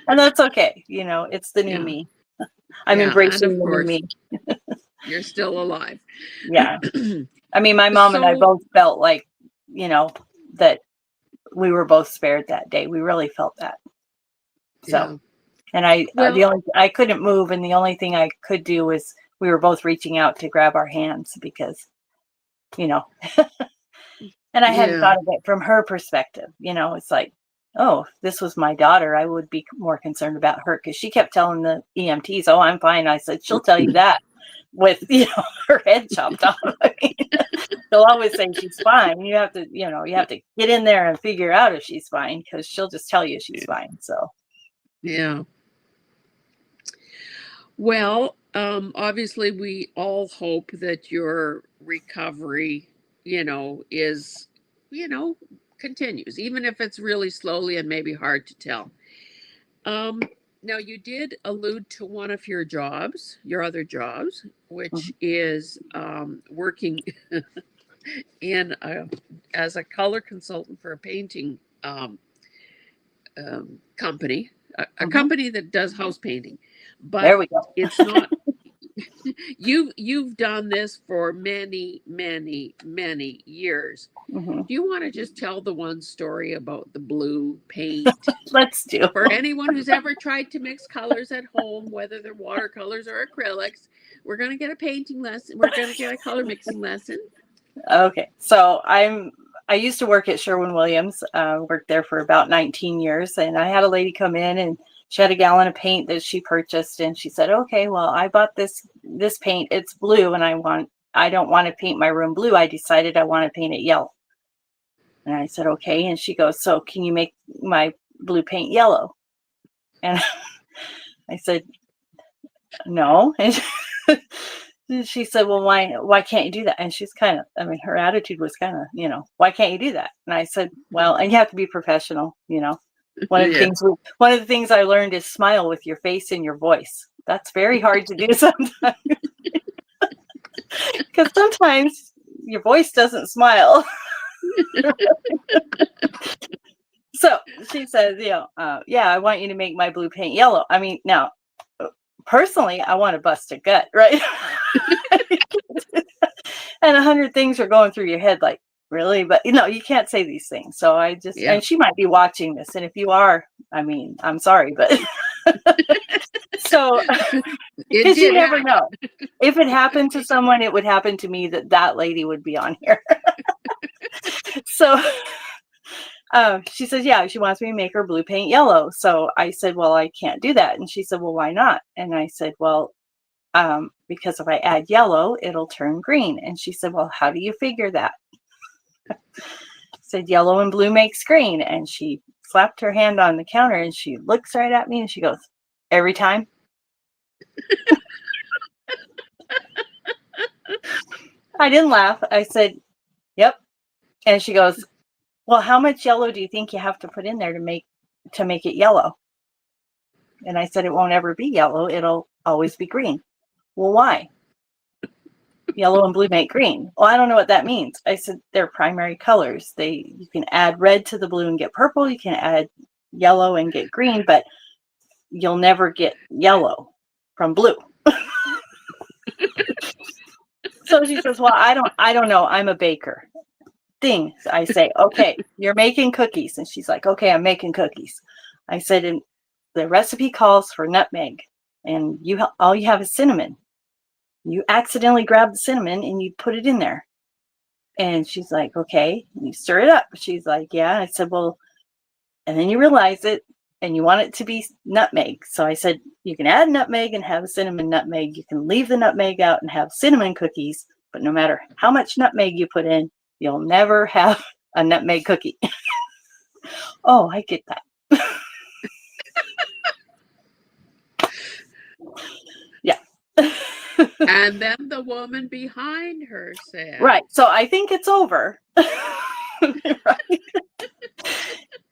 And that's okay. It's the new Yeah, me. I'm yeah, and embracing of the new course me. you're still alive. Yeah. I mean, my mom and I So both felt like, that we were both spared that day. We really felt that. So, yeah, and well, I couldn't move. And the only thing I could do was we were both reaching out to grab our hands because, you know, and I hadn't yeah, thought of it from her perspective. It's like, oh, if this was my daughter, I would be more concerned about her because she kept telling the EMTs, oh, I'm fine. I said, she'll tell you that with, her head chopped off. I mean, they'll always say she's fine. You have to, get in there and figure out if she's fine because she'll just tell you she's fine. So, yeah. Well, obviously, we all hope that your recovery, is, you know, continues, even if it's really slowly and maybe hard to tell. Um, Now, you did allude to one of your jobs, your other jobs, which mhm. is working in as a color consultant for a painting company, a Mhm. company that does house painting, There but we go. it's not. You've done this for many, many, many years. Mhm. Do you want to just tell the one story about the blue paint Let's do. for anyone who's ever tried to mix colors at home, whether they're watercolors or acrylics? We're going to get a painting lesson. We're going to get a color mixing lesson. Okay. So I used to work at Sherwin-Williams, worked there for about 19 years. And I had a lady come in and she had a gallon of paint that she purchased. And she said, okay, well, I bought this paint. It's blue. And I don't want to paint my room blue. I decided I want to paint it yellow. And I said, okay. And she goes, so can you make my blue paint yellow? And I said, no. And she said, well, why can't you do that? And she's kind of, I mean, her attitude was kind of, why can't you do that? And I said, well, and you have to be professional. Yeah. One of the things I learned is smile with your face and your voice. That's very hard to do sometimes because sometimes your voice doesn't smile. So she says, yeah, I want you to make my blue paint yellow. I mean, now, personally, I want to bust a gut, right? And 100 things are going through your head, like, really? But, you can't say these things. So Yeah. and she might be watching this. And if you are, I mean, I'm sorry, but so, It because you did never happen. know. If it happened to someone, it would happen to me that lady would be on here. So she says, yeah, she wants me to make her blue paint yellow. So I said, well, I can't do that. And she said, well, why not? And I said, well, because if I add yellow, it'll turn green. And she said, well, how do you figure that? I said, yellow and blue makes green. And she slapped her hand on the counter and she looks right at me and she goes, every time? I didn't laugh. I said, yep. And she goes, well, how much yellow do you think you have to put in there to make it yellow? And I said, it won't ever be yellow. It'll always be green. Well, why? Yellow and blue make green. Well, I don't know what that means. I said, they're primary colors. You can add red to the blue and get purple. You can add yellow and get green, but you'll never get yellow from blue. So she says, well, I don't know. I'm a baker. Ding. I say, okay, you're making cookies. And she's like, okay, I'm making cookies. I said, and the recipe calls for nutmeg, and all you have is cinnamon. You accidentally grab the cinnamon and you put it in there. And she's like, okay, and you stir it up. She's like, yeah. I said, well, and then you realize it and you want it to be nutmeg. So I said, you can add nutmeg and have a cinnamon nutmeg. You can leave the nutmeg out and have cinnamon cookies, but no matter how much nutmeg you put in, you'll never have a nutmeg cookie. Oh, I get that. Yeah. And then the woman behind her said, right. So I think it's over. Right.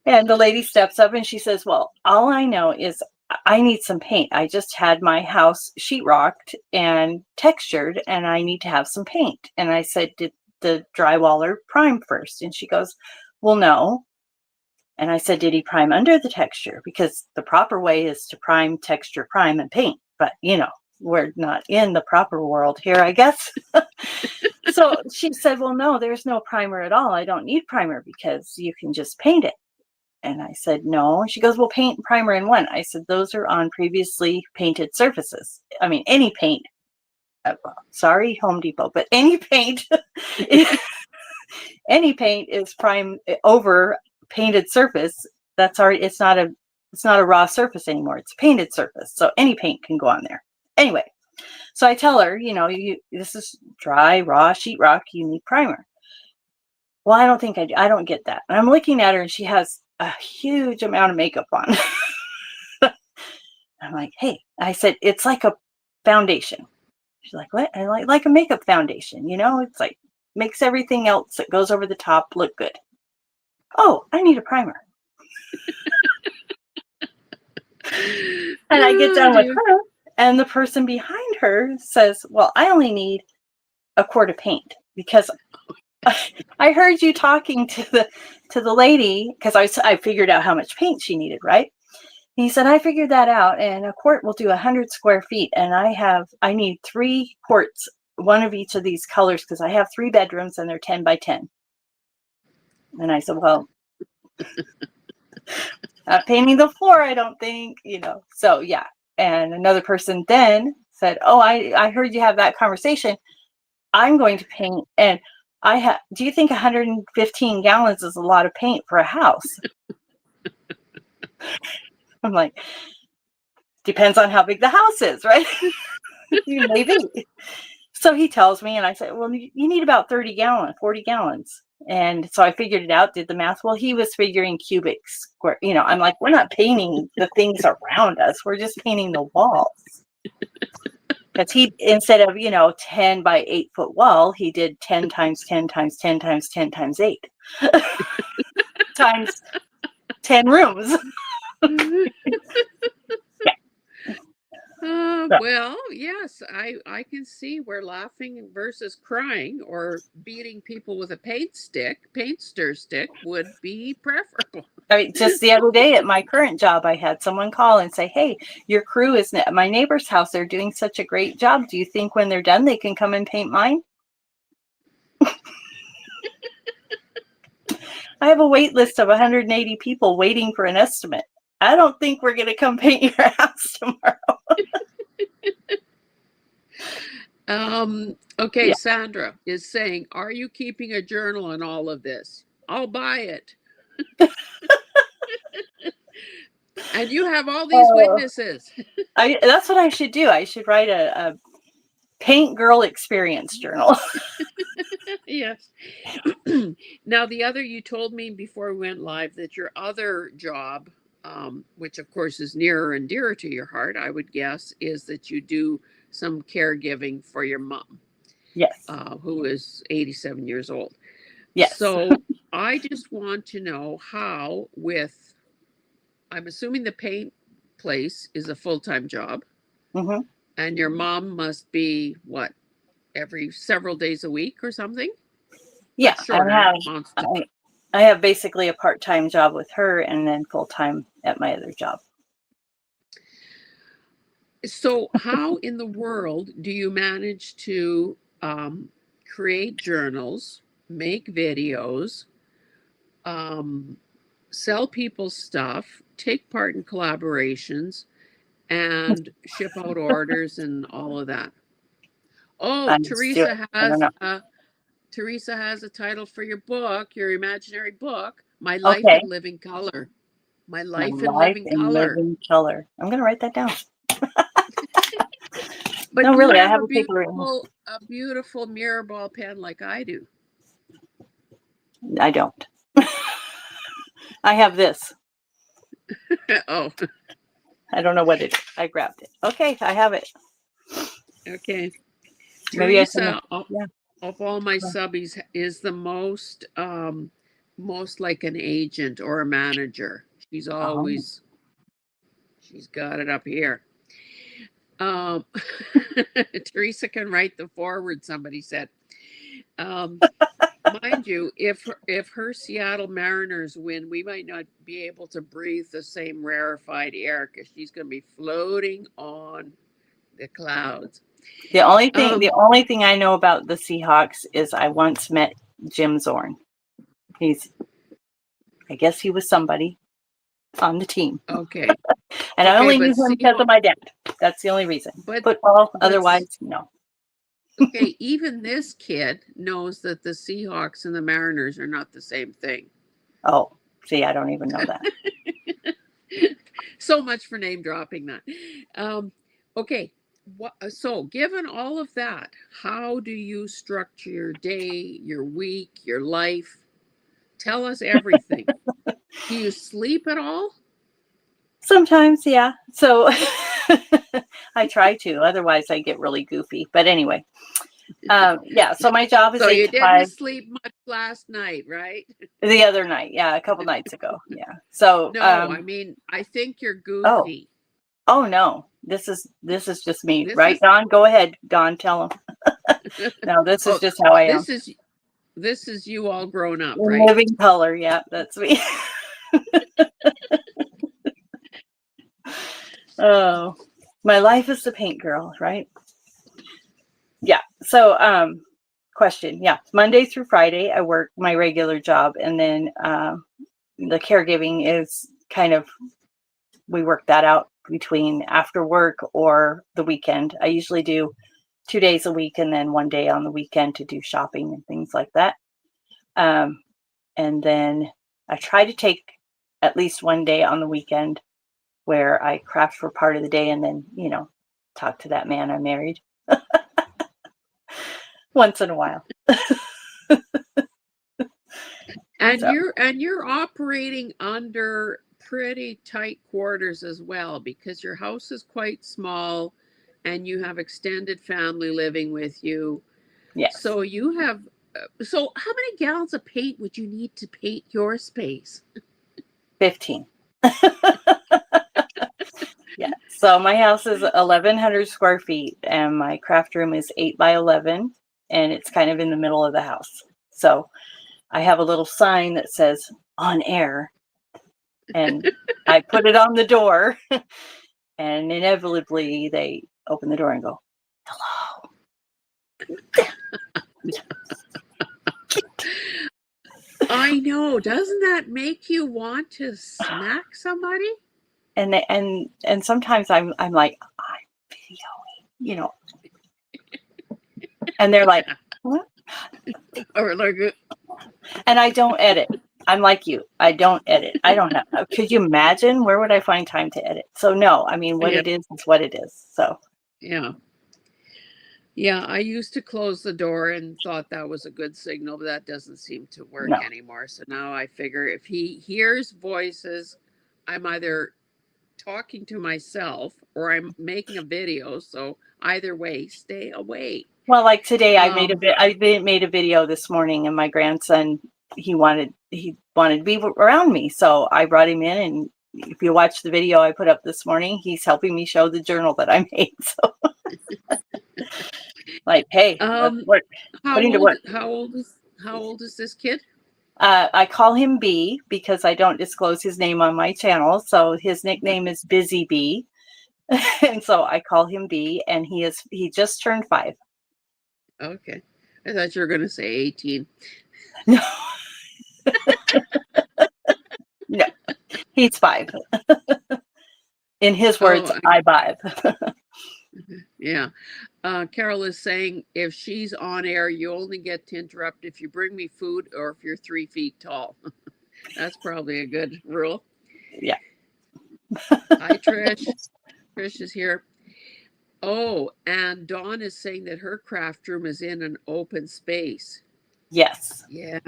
And the lady steps up and she says, well, all I know is I need some paint. I just had my house sheetrocked and textured and I need to have some paint. And I said, did the drywaller prime first? And she goes, well, no. And I said, did he prime under the texture? Because the proper way is to prime, texture, prime, and paint. But, we're not in the proper world here, I guess. So she said, well, no, there's no primer at all. I don't need primer because you can just paint it. And I said, no. She goes, well, paint and primer in one. I said, those are on previously painted surfaces. I mean, any paint. Sorry, Home Depot, but any paint, any paint is prime over painted surface. That's already, it's not a raw surface anymore. It's a painted surface. So any paint can go on there. Anyway, so I tell her, this is dry, raw sheetrock. You need primer. Well, I don't think I do. I don't get that. And I'm looking at her and she has a huge amount of makeup on. I'm like, hey, I said, it's like a foundation. She's like, what? I like a makeup foundation, it's like makes everything else that goes over the top look good. Oh, I need a primer. And I get done with her and the person behind her says, well, I only need a quart of paint because I heard you talking to the lady because I figured out how much paint she needed, right? He said, I figured that out, and a quart will do 100 square feet, and I need 3 quarts, one of each of these colors, because I have 3 bedrooms and they're 10 by 10. And I said, well, not painting the floor, I don't think, So yeah. And another person then said, oh, I heard you have that conversation. I'm going to paint, and do you think 115 gallons is a lot of paint for a house? I'm like, depends on how big the house is, right? Maybe. So he tells me, and I said, well, you need about 40 gallons. And so I figured it out, did the math. Well, he was figuring cubic square. I'm like, we're not painting the things around us. We're just painting the walls. Because he, instead of, 10 by 8 foot wall, he did 10 times 10 times 10 times 10 times 8 times 10 rooms. Well, yes, I can see where laughing versus crying or beating people with a paint stir stick would be preferable. I mean, just the other day at my current job, I had someone call and say, hey, your crew is at my neighbor's house. They're doing such a great job. Do you think when they're done, they can come and paint mine? I have a wait list of 180 people waiting for an estimate. I don't think we're going to come paint your house tomorrow. Okay, Yeah. Sandra is saying, are you keeping a journal on all of this? I'll buy it. And you have all these witnesses. That's what I should do. I should write a Paint Girl Experience Journal. Yes. Now, the other, you told me before we went live that your other job, which of course is nearer and dearer to your heart, I would guess, is that you do some caregiving for your mom, Yes. who is 87 years old. Yes. So I just want to know how, I'm assuming the paint place is a full-time job, Mm-hmm. and your mom must be what, every several days a week or something? Yeah, But shorter amounts of time. I have basically a part-time job with her and then full-time at my other job. So, how in the world do you manage to create journals, make videos, um, sell people stuff, take part in collaborations, and ship out orders and all of that? Oh, I'm still, I don't know. Teresa has a title for your book, your imaginary book, My Life Okay. in Living Color. My My Life in life Living in Color. living color. I'm going to write that down. But No, do you really, I have have a paper right now. a beautiful mirror ball pen like I do? I don't. I have this. Oh, I don't know what it is. I grabbed it. Okay, I have it. okay. Maybe I can. Teresa, Yeah. of all my subbies, is the most like an agent or a manager. She's Oh. always she's got it up here. Um, Teresa can write the forward. Somebody said. Um, Mind you, if her Seattle Mariners win, we might not be able to breathe the same rarefied air because she's going to be floating on the clouds. The Um, only thing I know about the Seahawks is I once met Jim Zorn. I guess he was somebody on the team. okay, And I okay, only knew but him because of my dad. That's the only reason. Football, but otherwise, no. okay, even this kid knows that the Seahawks and the Mariners are not the same thing. Oh, see, I don't even know that. So much for name dropping that. Okay, so given all of that, how do you structure your day, your week, your life? Tell us everything. Do you sleep at all? Sometimes, yeah. So I try to. Otherwise, I get really goofy. But anyway, yeah. So my job is So 8 you to didn't 5. sleep much last night, right? The other night, yeah, a couple nights ago, yeah. So, No, I mean, I think you're oh, goofy. oh no, this is just me, This right, is Don? Go ahead, Don. Tell him. No, this is oh, just how I am. this is you all grown up, In right? living color, yeah, that's me. Oh, my life is the paint girl, right? Yeah. So, question, yeah, Monday through Friday, I work my regular job, and then the caregiving is kind of, we work that out between after work or the weekend. I usually do 2 days a week and then 1 day on the weekend to do shopping and things like that. And then I try to take at least 1 day on the weekend where I craft for part of the day and then, talk to that man I married once in a while. And So, you're operating under pretty tight quarters as well because your house is quite small and you have extended family living with you. yes, So you have so how many gallons of paint would you need to paint your space? 15. Yeah. So my house is 1,100 square feet and my craft room is 8 by 11 and it's kind of in the middle of the house. So I have a little sign that says on air and I put it on the door and inevitably they open the door and go, hello. I know. Doesn't that make you want to smack somebody? And sometimes I'm like, I'm videoing, and they're like, what? Or like And I don't edit. I'm like you. I don't edit. I don't have. Could you imagine? Where would I find time to edit? So no, I mean, what yeah, it is what it is. So yeah. Yeah, I used to close the door and thought that was a good signal, but that doesn't seem to work No. anymore. So now I figure if he hears voices, I'm either talking to myself or I'm making a video. So either way, stay away. Well, like today, Um, made a video this morning, and my grandson he wanted to be around me, so I brought him in. And if you watch the video I put up this morning, he's helping me show the journal that I made. So, like, hey, let's um, work, putting to work. how old is this kid? I call him B because I don't disclose his name on my channel, so his nickname is Busy Bee, and so I call him B, and he just turned 5. Okay. I thought you were going to say 18. No, no, he's 5. In his words, Oh, I 5. yeah. Carol is saying if she's on air, you only get to interrupt if you bring me food or if you're 3 feet tall. That's probably a good rule. Yeah. Hi, Trish. Trish is here. Oh, and Dawn is saying that her craft room is in an open space. Yes. Yeah.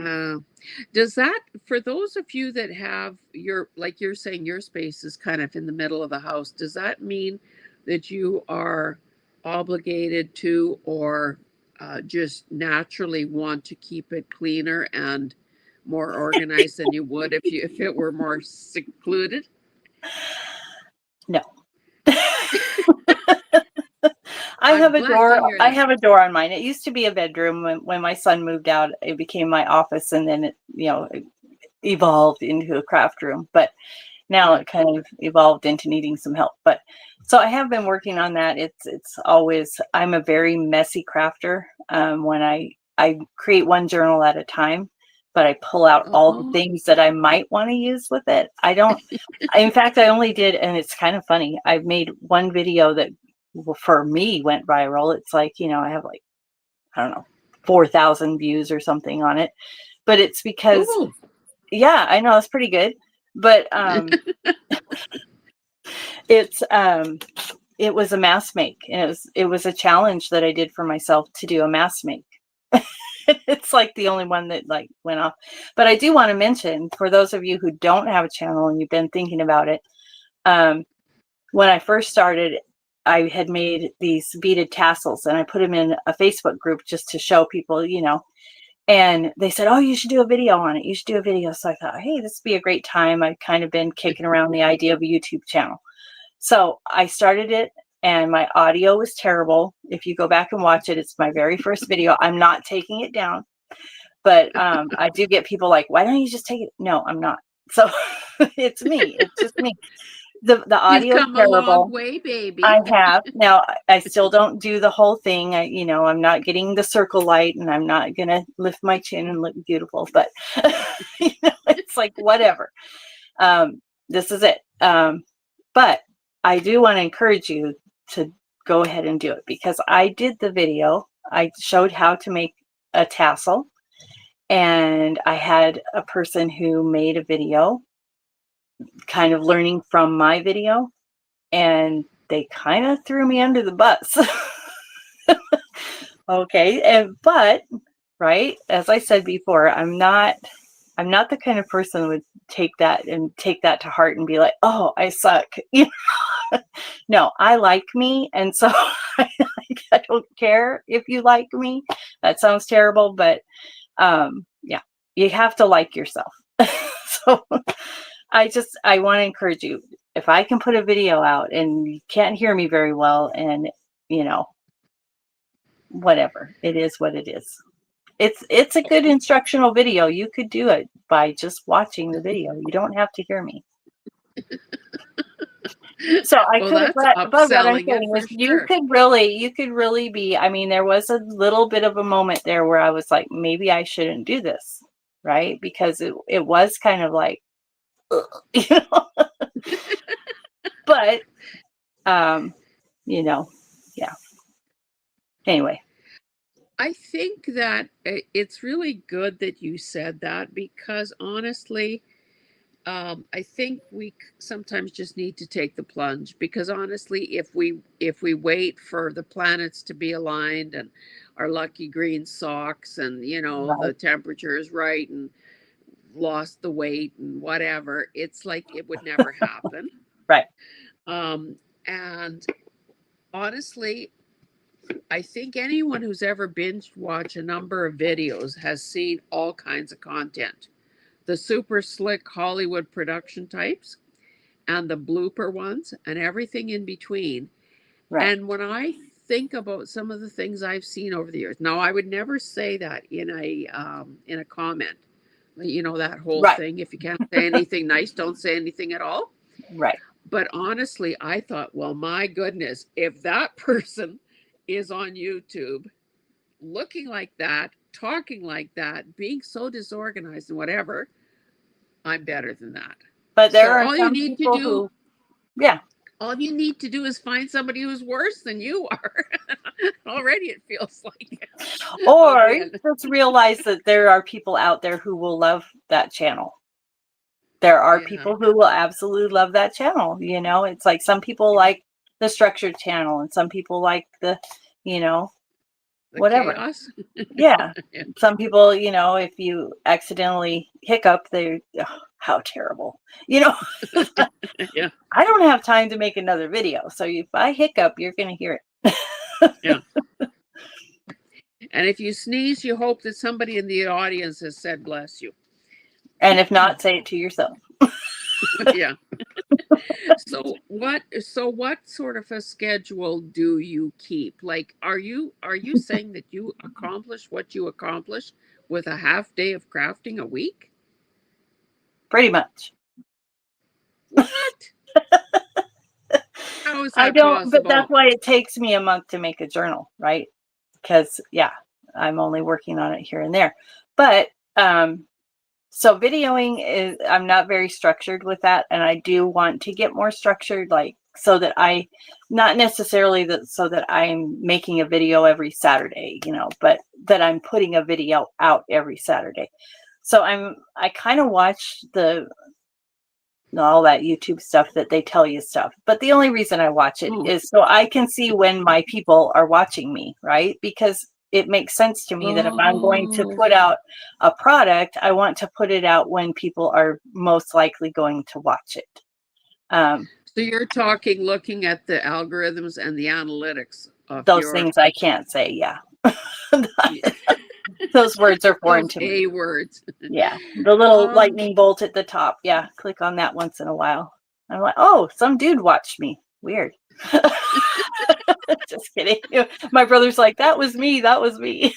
Does that, for those of you that have your, like you're saying, your space is kind of in the middle of the house, does that mean that you are obligated to or just naturally want to keep it cleaner and more organized than you would if it were more secluded? No. I'm glad to hear I that. have a door on mine. It used to be a bedroom. When my son moved out, it became my office, and then it evolved into a craft room. But now Yeah. it kind of evolved into needing some help. But so I have been working on that. It's always, I'm a very messy crafter. When I create one journal at a time, but I pull out all the Oh, things that I might want to use with it. I don't. In fact, I only did, and it's kind of funny. I've made one video that for me went viral. It's like, I have like, I don't know, 4,000 views or something on it. But it's because, cool. yeah, I know it's pretty good. But it's it was a mask make, and it was a challenge that I did for myself to do a mask make. It's like the only one that like went off. But I do want to mention, for those of you who don't have a channel and you've been thinking about it, when I first started, I had made these beaded tassels, and I put them in a Facebook group just to show people, and they said, oh, you should do a video on it. You should do a video. So I thought, hey, this would be a great time. I've kind of been kicking around the idea of a YouTube channel. So I started it, and my audio was terrible. If you go back and watch it, it's my very first video. I'm not taking it down, but I do get people like, why don't you just take it? No, I'm not. So it's me. It's just me. The You've audio is come a long terrible. way, I baby. have. Now, I still don't do the whole thing. I'm not getting the circle light, and I'm not going to lift my chin and look beautiful, but it's like, whatever. This is it. But I do want to encourage you to go ahead and do it, because I did the video. I showed how to make a tassel, and I had a person who made a video kind of learning from my video, and they kind of threw me under the bus. Okay. But right, as I said before, I'm not the kind of person who would take that to heart and be like, oh, I suck. No, I like me. And so I don't care if you like me. That sounds terrible, but yeah, you have to like yourself. So I want to encourage you. If I can put a video out and you can't hear me very well, and you know, whatever, it is what it is. It's a good instructional video. You could do it by just watching the video. You don't have to hear me. So I Well, could have, that's but what I'm upselling it saying for is sure. you could really be, I mean, there was a little bit of a moment there where I was like, maybe I shouldn't do this, right? Because it was kind of like, you know, but, um, yeah. Anyway, I think that it's really good that you said that because honestly, I think we sometimes just need to take the plunge, because honestly, if we wait for the planets to be aligned and our lucky green socks and Right. the temperature is right and lost the weight and whatever, it's like it would never happen. Right. Um, and honestly, I think anyone who's ever binge watched a number of videos has seen all kinds of content. The super slick Hollywood production types and the blooper ones and everything in between. Right. And when I think about some of the things I've seen over the years, now I would never say that in a comment. That whole Right. thing. If you can't say anything nice, don't say anything at all. Right. But honestly, I thought, well, my goodness, if that person is on YouTube looking like that, talking like that, being so disorganized and whatever, I'm better than that. But there So are some people who, yeah. all you need to do is find somebody who's worse than you are. Already it feels like a Or win. just realize that there are people out there who will love that channel. There are Yeah. people who will absolutely love that channel. It's like some people like the structured channel and some people like the, you know, The whatever. chaos. Yeah. Yeah. Some people, if you accidentally hiccup, how terrible. Yeah. I don't have time to make another video. So if I hiccup, you're going to hear it. Yeah. And if you sneeze, you hope that somebody in the audience has said bless you. And if not, say it to yourself. Yeah. So what sort of a schedule do you keep? Like, are you saying that you accomplish what you accomplish with a half day of crafting a week? Pretty much. What? How is I that don't, but that's possible? why it takes me a month to make a journal, right? Because, yeah, I'm only working on it here and there. But, so videoing is, I'm not very structured with that. And I do want to get more structured, like, so that not necessarily that so that I'm making a video every Saturday, but that I'm putting a video out every Saturday. So I kind of watch all that YouTube stuff that they tell you stuff. But the only reason I watch it Oh. is so I can see when my people are watching me, right? Because it makes sense to me that if I'm going to Oh. put out a product, I want to put it out when people are most likely going to watch it. So you're talking looking at the algorithms and the analytics of Those your things I can't say. Yeah. yeah, Those words are foreign those to me. A words. Yeah. The little Um, lightning bolt at the top. Yeah. Click on that once in a while. I'm like, oh, some dude watched me. Weird. Just kidding. My brother's like, that was me. That was me.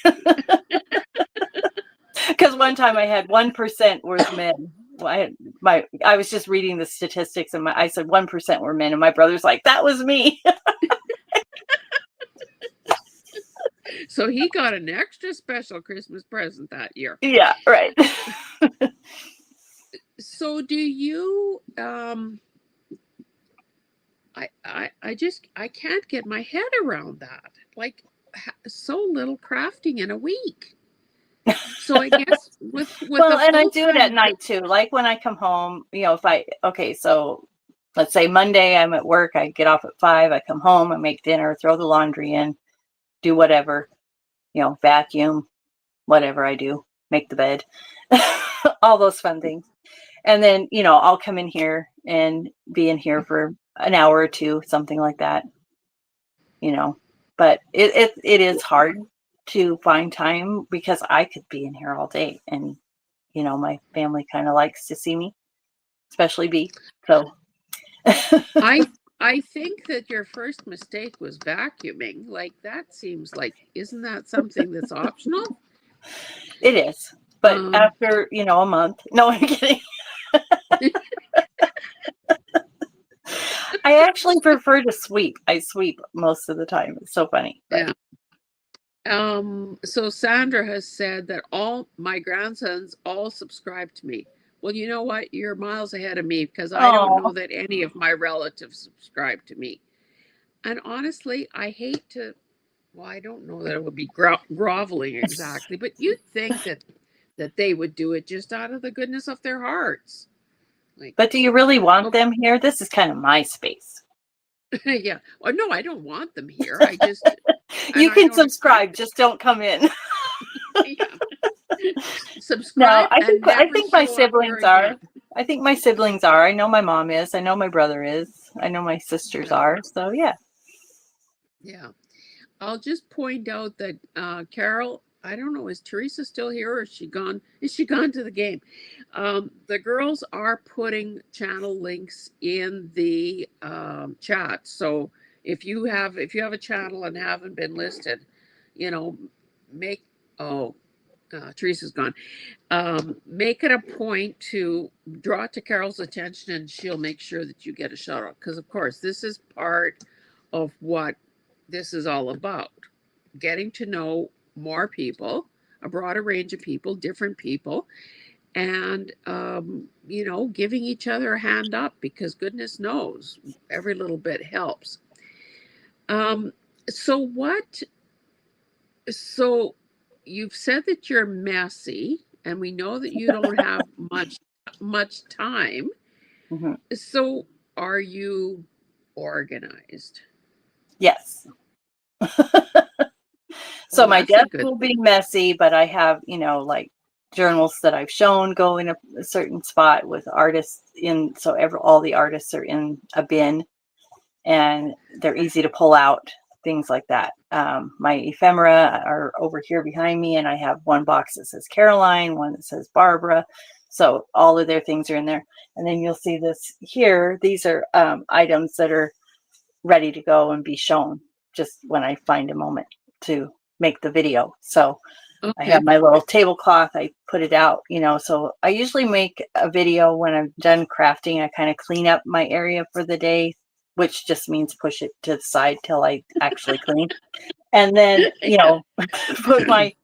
Because one time I had 1% was men. I was just reading the statistics and I said 1% were men, and my brother's like, that was me. so he got an extra special Christmas present that year. Yeah, right. So do you I can't get my head around that. Like, so little crafting in a week. So I guess with Well, a and I do it at full-time night too. Like when I come home, so let's say Monday I'm at work, I get off at 5, I come home, I make dinner, throw the laundry in, do whatever, vacuum, whatever I do, make the bed, all those fun things. And then, I'll come in here and be in here for an hour or two, something like that, but it is hard to find time because I could be in here all day and, my family kind of likes to see me, especially B. So I think that your first mistake was vacuuming. Like, that seems like, isn't that something that's optional? it is. But Um, after, a month, no, I'm kidding. I actually prefer to sweep. I sweep most of the time. It's so funny. But yeah. So Sandra has said that all my grandsons all subscribe to me. Well, you know what? You're miles ahead of me, because I don't know oh, that any of my relatives subscribe to me. And honestly, I hate to, well, I don't know that it would be groveling exactly, but you'd think that they would do it just out of the goodness of their hearts. Like, But do you really want okay, them here? This is kind of my space. yeah. Oh no, I don't want them here. I just, and You I can don't expect subscribe, just don't come in. it. Yeah. No, Subscribe I think and never my show up here siblings are. again. I think my siblings are. I know my mom is. I know my brother is. I know my sisters Yeah. are. So yeah. Yeah. I'll just point out that Carol, I don't know, is Teresa still here or is she gone? Is she gone to the game? The girls are putting channel links in the chat. So if you have a channel and haven't been listed, you know, make oh Teresa's gone. Make it a point to draw it to Carol's attention and she'll make sure that you get a shout out. Because of course this is part of what this is all about, getting to know more people, a broader range of people, different people, and giving each other a hand up because goodness knows every little bit helps. Um, so what? So you've said that you're messy, and we know that you don't have much time. Hmm. So are you organized? Yes. So Well, my that's a desk good will be thing. messy, but I have, like journals that I've shown go in a certain spot with artists in. So all the artists are in a bin and they're easy to pull out, things like that. My ephemera are over here behind me, and I have one box that says Caroline, one that says Barbara. So all of their things are in there. And then you'll see this here. These are items that are ready to go and be shown just when I find a moment to make the video. So I have Okay. my little tablecloth. I put it out, so I usually make a video when I'm done crafting. I kind of clean up my area for the day, which just means push it to the side till I actually clean. And then, Yeah. put my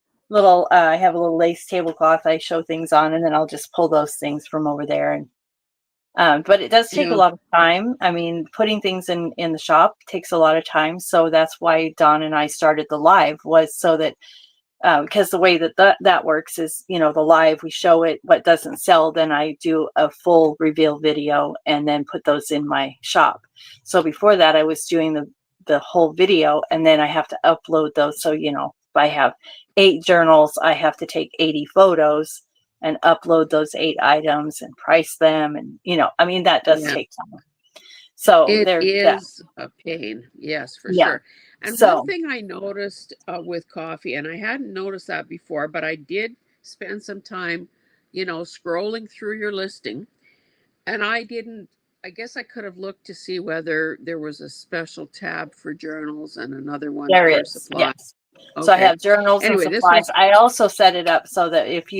I have a little lace tablecloth I show things on, and then I'll just pull those things from over there. And but it does take a Yeah. lot of time. I mean, putting things in the shop takes a lot of time. So that's why Don and I started the live, was so that because the way that works is, the live, we show it, what doesn't sell, then I do a full reveal video and then put those in my shop. So before that, I was doing the whole video, and then I have to upload those. So, if I have 8 journals, I have to take 80 photos and upload those 8 items and price them. And, I mean, that does Yeah. take time. So It there's that. is a pain, yes, for Yeah. sure. And one So thing I noticed with coffee, and I hadn't noticed that before, but I did spend some time, scrolling through your listing, and I didn't, I guess I could have looked to see whether there was a special tab for journals and another one there for is, supply. yes. So I Okay. have journals and Anyway, this supplies. was, I also set it up so that if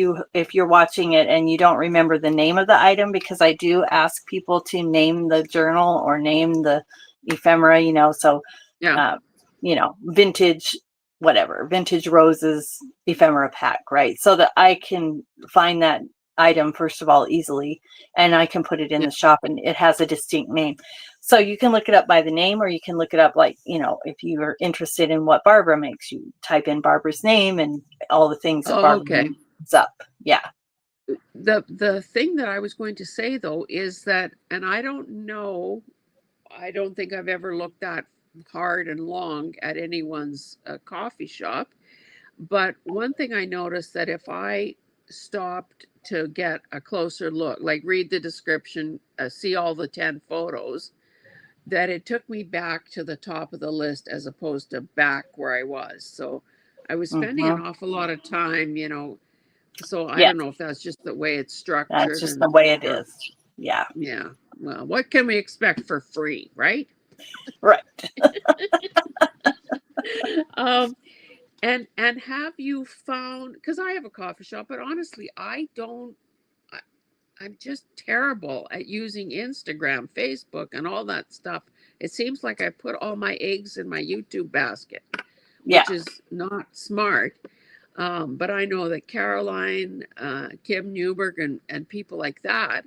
you're watching it and you don't remember the name of the item, because I do ask people to name the journal or name the ephemera, so yeah. uh, vintage, whatever, vintage roses ephemera pack, right? So that I can find that item first of all easily, and I can put it in Yeah. the shop and it has a distinct name. So you can look it up by the name, or you can look it up, like, if you are interested in what Barbara makes, you type in Barbara's name and all the things that Oh, Barbara okay. makes up. Yeah. The thing that I was going to say though is that, and I don't know, I don't think I've ever looked that hard and long at anyone's coffee shop. But one thing I noticed that if I stopped to get a closer look, like read the description, see all the 10 photos, that it took me back to the top of the list as opposed to back where I was. So I was spending an Hmm. awful lot of time, so I Yeah. don't know if that's just the way it's That's structured just the and way it or is. Yeah. yeah. Well, what can we expect for free, right? Right. um and have you found, because I have a coffee shop, but honestly I don't, I, I'm just terrible at using Instagram, Facebook, and all that stuff. It seems like I put all my eggs in my YouTube basket, Yeah. which is not smart. But I know that Caroline, Kim Newberg, and people like that,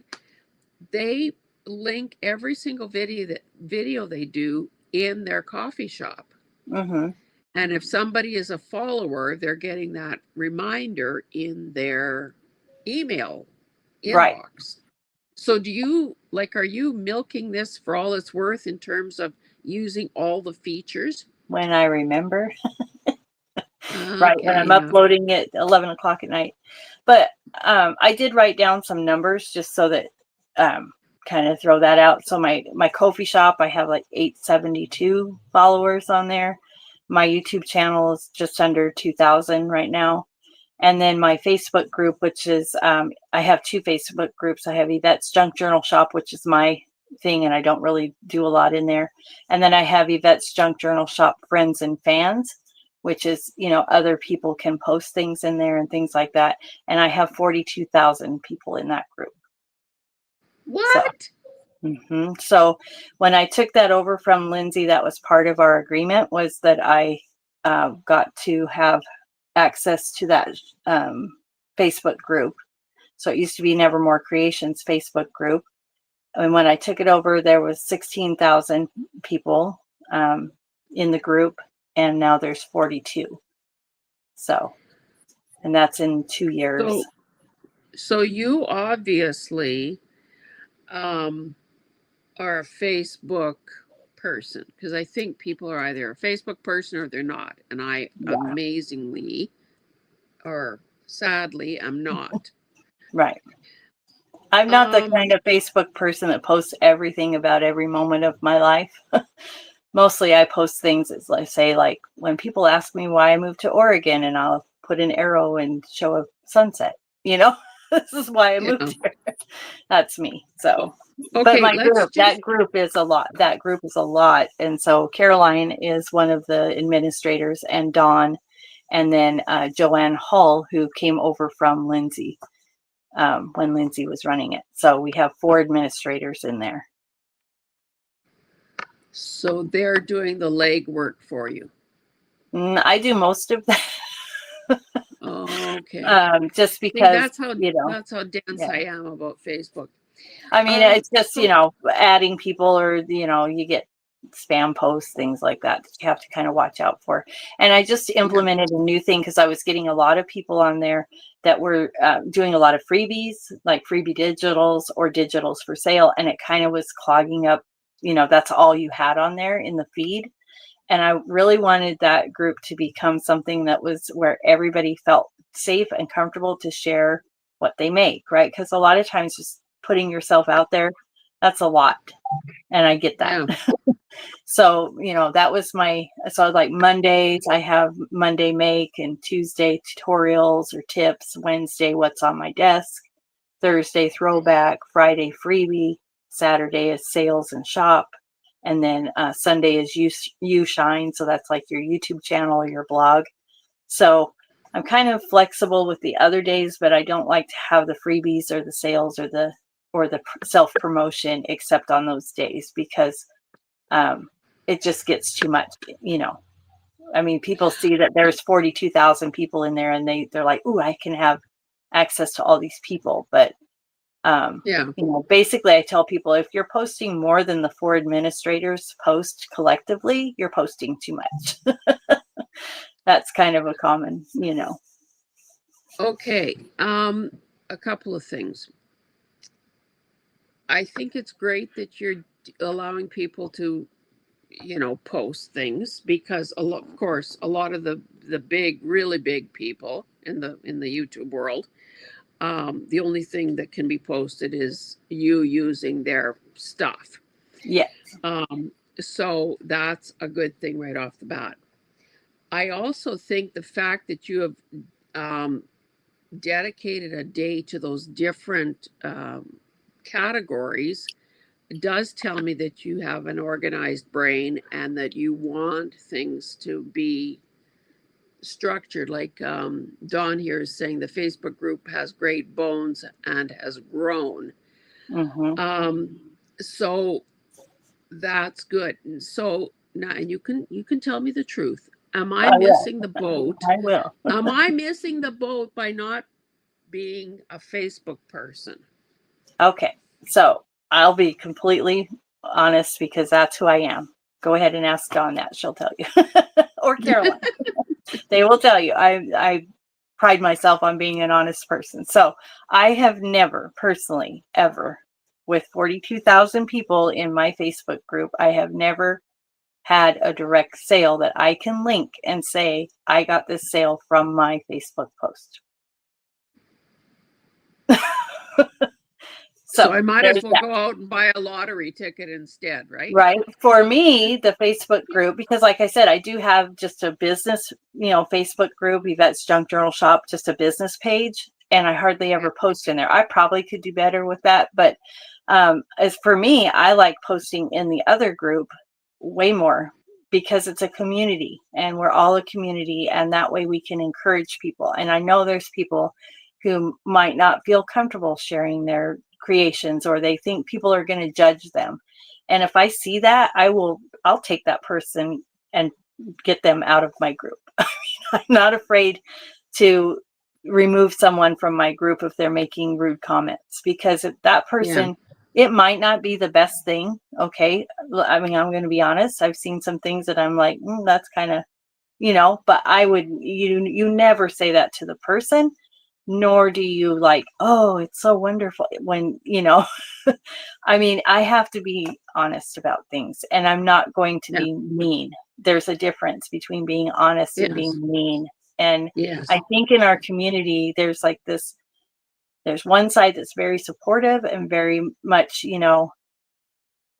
they link every single video they do in their coffee shop. Hmm. And if somebody is a follower, they're getting that reminder in their email Right. inbox. So do you like, are you milking this for all it's worth in terms of using all the features? When I remember, right, when Okay, I'm yeah. uploading it 11 o'clock at night. But I did write down some numbers just so that kind of throw that out. So my Ko-fi shop, I have like 872 followers on there. My YouTube channel is just under 2,000 right now. And then my Facebook group, which is, I have two Facebook groups. I have Yvette's Junk Journal Shop, which is my thing, and I don't really do a lot in there. And then I have Yvette's Junk Journal Shop Friends and Fans, which is, other people can post things in there and things like that. And I have 42,000 people in that group. So, What? so when I took that over from Lindsay, that was part of our agreement, was that I got to have access to that Facebook group. So it used to be Nevermore Creations Facebook group. And when I took it over, there was 16,000 people in the group, and now there's 42. So, and that's in 2 years. So you obviously are a Facebook person, because I think people are either a Facebook person or they're not. And I Yeah. amazingly or sadly am not. Right. I'm not the Um, kind of Facebook person that posts everything about every moment of my life. Mostly I post things as I say, like when people ask me why I moved to Oregon, and I'll put an arrow and show a sunset, this is why I yeah. moved here. That's me. So, but Okay, my let's group, that just group is a lot. That group is a lot. And so Caroline is one of the administrators, and Dawn, and then Joanne Hull, who came over from Lindsay when Lindsay was running it. So we have 4 administrators in there. so they're doing the legwork for you. I do most of that. Okay. Just See, because, that's how dense yeah. I am about Facebook. I mean, it's just, So adding people, or, you get spam posts, things like that you have to kind of watch out for. And I just yeah, implemented a new thing because I was getting a lot of people on there that were doing a lot of freebies, like freebie digitals or digitals for sale. And it kind of was clogging up, that's all you had on there in the feed. And I really wanted that group to become something that was where everybody felt safe and comfortable to share what they make, right? Because a lot of times just putting yourself out there, that's a lot. And I get that. yeah. So, that was so like Mondays, I have Monday make, and Tuesday tutorials or tips, Wednesday, what's on my desk, Thursday throwback, Friday freebie, Saturday is sales and shop. And then Sunday is you shine. So that's like your YouTube channel or your blog. So I'm kind of flexible with the other days, but I don't like to have the freebies or the sales or the self promotion except on those days, because it just gets too much. I mean, people see that there's 42,000 people in there, and they're like, "Ooh, I can have access to all these people." But Yeah. basically, I tell people, if you're posting more than the 4 administrators post collectively, you're posting too much. That's kind of a common, Okay. A couple of things. I think it's great that you're allowing people to, post things, because of course, a lot of the big, really big people in the YouTube world, the only thing that can be posted is you using their stuff. Yeah. Um, so that's a good thing right off the bat. I also think the fact that you have um, dedicated a day to those different categories does tell me that you have an organized brain and that you want things to be structured. Like Don here is saying, the Facebook group has great bones and has grown. Mm-hmm. Um, so that's good. And so now, and you can tell me the truth. Am I I will. missing the boat? I will. Am I missing the boat by not being a Facebook person? Okay. So I'll be completely honest, because that's who I am. Go ahead and ask Dawn that. She'll tell you. Or Caroline. They will tell you. I pride myself on being an honest person. So I have never personally ever with 42,000 people in my Facebook group, I have never had a direct sale that I can link and say, I got this sale from my Facebook post. So So I might as there's well that. go out and buy a lottery ticket instead, right? Right. For me, the Facebook group, because like I said, I do have just a business, Facebook group, Yvette's Junk Journal Shop, just a business page. And I hardly Yeah. ever post in there. I probably could do better with that. But as for me, I like posting in the other group way more because it's a community and we're all a community. And that way we can encourage people. And I know there's people who might not feel comfortable sharing their creations, or they think people are going to judge them. And if I see that, I'll take that person and get them out of my group. I'm not afraid to remove someone from my group if they're making rude comments, because if that Yeah. person, it might not be the best thing. Okay. I mean, I'm going to be honest. I've seen some things that I'm like, that's kind of, but you never say that to the person, nor do you like, oh, it's so wonderful when, I mean, I have to be honest about things, and I'm not going to Yeah. be mean. There's a difference between being honest and being Yes. mean. And Yes. I think in our community, there's one side that's very supportive and very much,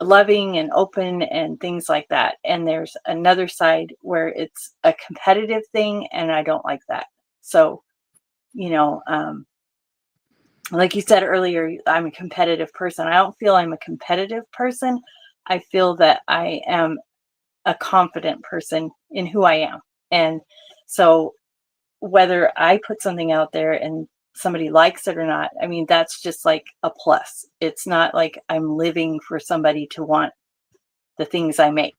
loving and open and things like that. And there's another side where it's a competitive thing, and I don't like that. So, you know, um, like you said earlier, I'm a competitive person. I don't feel I'm a competitive person. I feel that I am a confident person in who I am. And so whether I put something out there and somebody likes it or not, I mean, that's just like a plus. It's not like I'm living for somebody to want the things I make,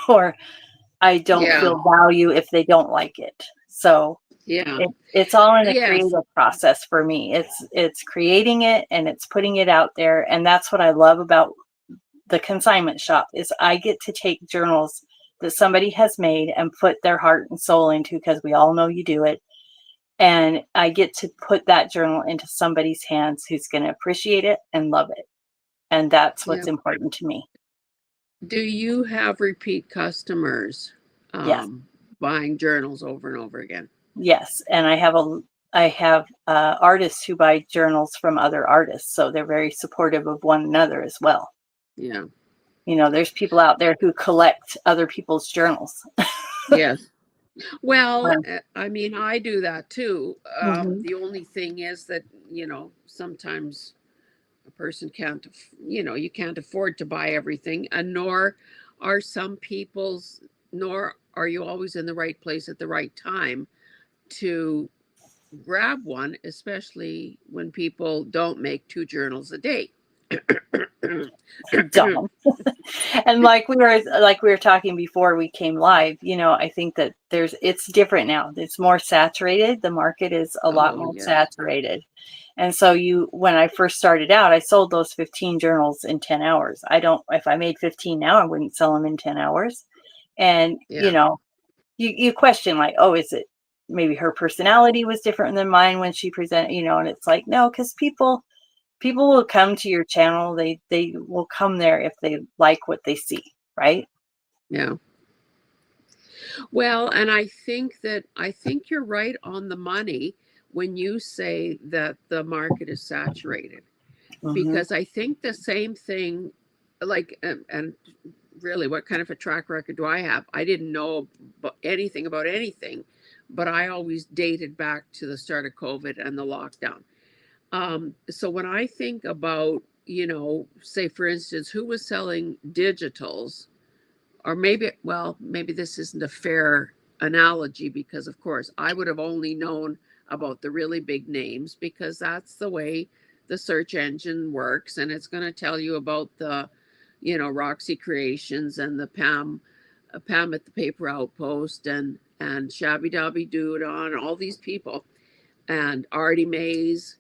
or I don't Yeah. feel value if they don't like it. So Yeah. it's all in a Yes. creative process for me. It's creating it and it's putting it out there. And that's what I love about the consignment shop is I get to take journals that somebody has made and put their heart and soul into, because we all know you do it. And I get to put that journal into somebody's hands who's going to appreciate it and love it. And that's Yeah. what's important to me. Do you have repeat customers Yes. buying journals over and over again? Yes. And I have artists who buy journals from other artists. So they're very supportive of one another as well. Yeah. There's people out there who collect other people's journals. Yes. Well, Um, I mean, I do that too. mhm. The only thing is that, sometimes a person can't, you can't afford to buy everything, and are some people's, nor are you always in the right place at the right time to grab one, especially when people don't make two journals a day. Dumb. And like we were talking before we came live, I think that it's different now. It's more saturated. The market is a lot Oh, more yes. saturated. And so when I first started out, I sold those 15 journals in 10 hours. If I made 15 now, I wouldn't sell them in 10 hours. And, Yeah. you question like, oh, is it maybe her personality was different than mine when she presented, and it's like, no, because people will come to your channel. They will come there if they like what they see, right? Yeah. Well, and I think you're right on the money when you say that the market is saturated, Hmm. because I think the same thing, like, and really, what kind of a track record do I have? I didn't know anything about anything, but I always dated back to the start of COVID and the lockdown. So when I think about, say for instance, who was selling digitals, or maybe this isn't a fair analogy, because of course I would have only known about the really big names, because that's the way the search engine works, and it's going to tell you about the, Roxy Creations and the Pam at the Paper Outpost, and Shabby Dabby Dude on all these people, and Artie Mays,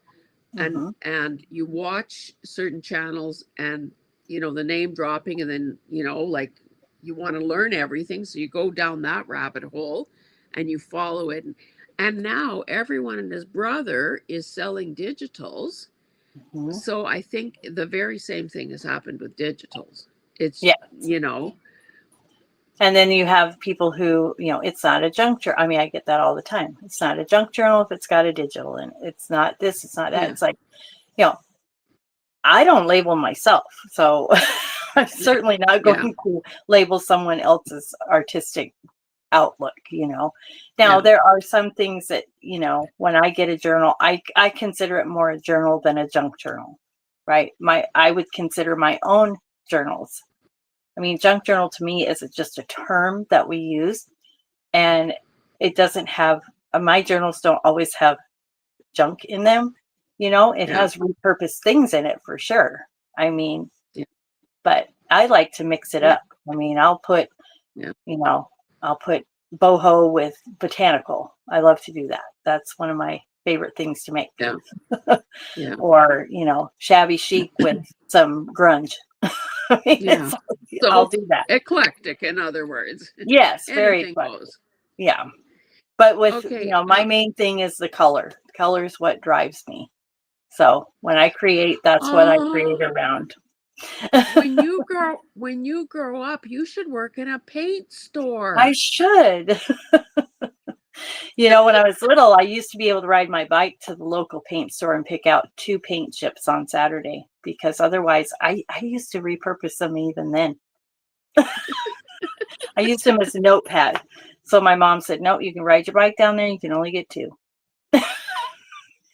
and Hmm. you watch certain channels, and the name dropping, and then like, you want to learn everything, so you go down that rabbit hole and you follow it, and now everyone and his brother is selling digitals, Mhm. So I think the very same thing has happened with digitals. It's, Yeah. you know, And then you have people who, it's not a junk journal. I mean, I get that all the time. It's not a junk journal if it's got a digital in it. It's not this, it's not that. yeah, It's like, you know, I don't label myself. So I'm yeah, certainly not yeah, going to label someone else's artistic outlook. Now yeah, there are some things that, when I get a journal, I consider it more a journal than a junk journal, right? I would consider my own journals. I mean, junk journal to me is just a term that we use, and it doesn't have, my journals don't always have junk in them. It yeah, has repurposed things in it for sure. I mean, yeah, but I like to mix it yeah, up. I mean, I'll put, yeah, you know, I'll put boho with botanical. I love to do that. That's one of my favorite things to make. yeah, yeah, Or, shabby chic with some grunge. I mean, yeah. I'll So do that. eclectic, in other words, Yes, very anything eclectic. goes. Yeah. But with, Okay. my main thing is the color. Color is what drives me. So when I create, that's what I Oh, create around. when you grow up, you should work in a paint I store. should. When I was little, I used to be able to ride my bike to the local paint store and pick out 2 paint chips on Saturday because otherwise I used to repurpose them even then. I used them as a notepad. So my mom said, no, you can ride your bike down there. You can only get 2.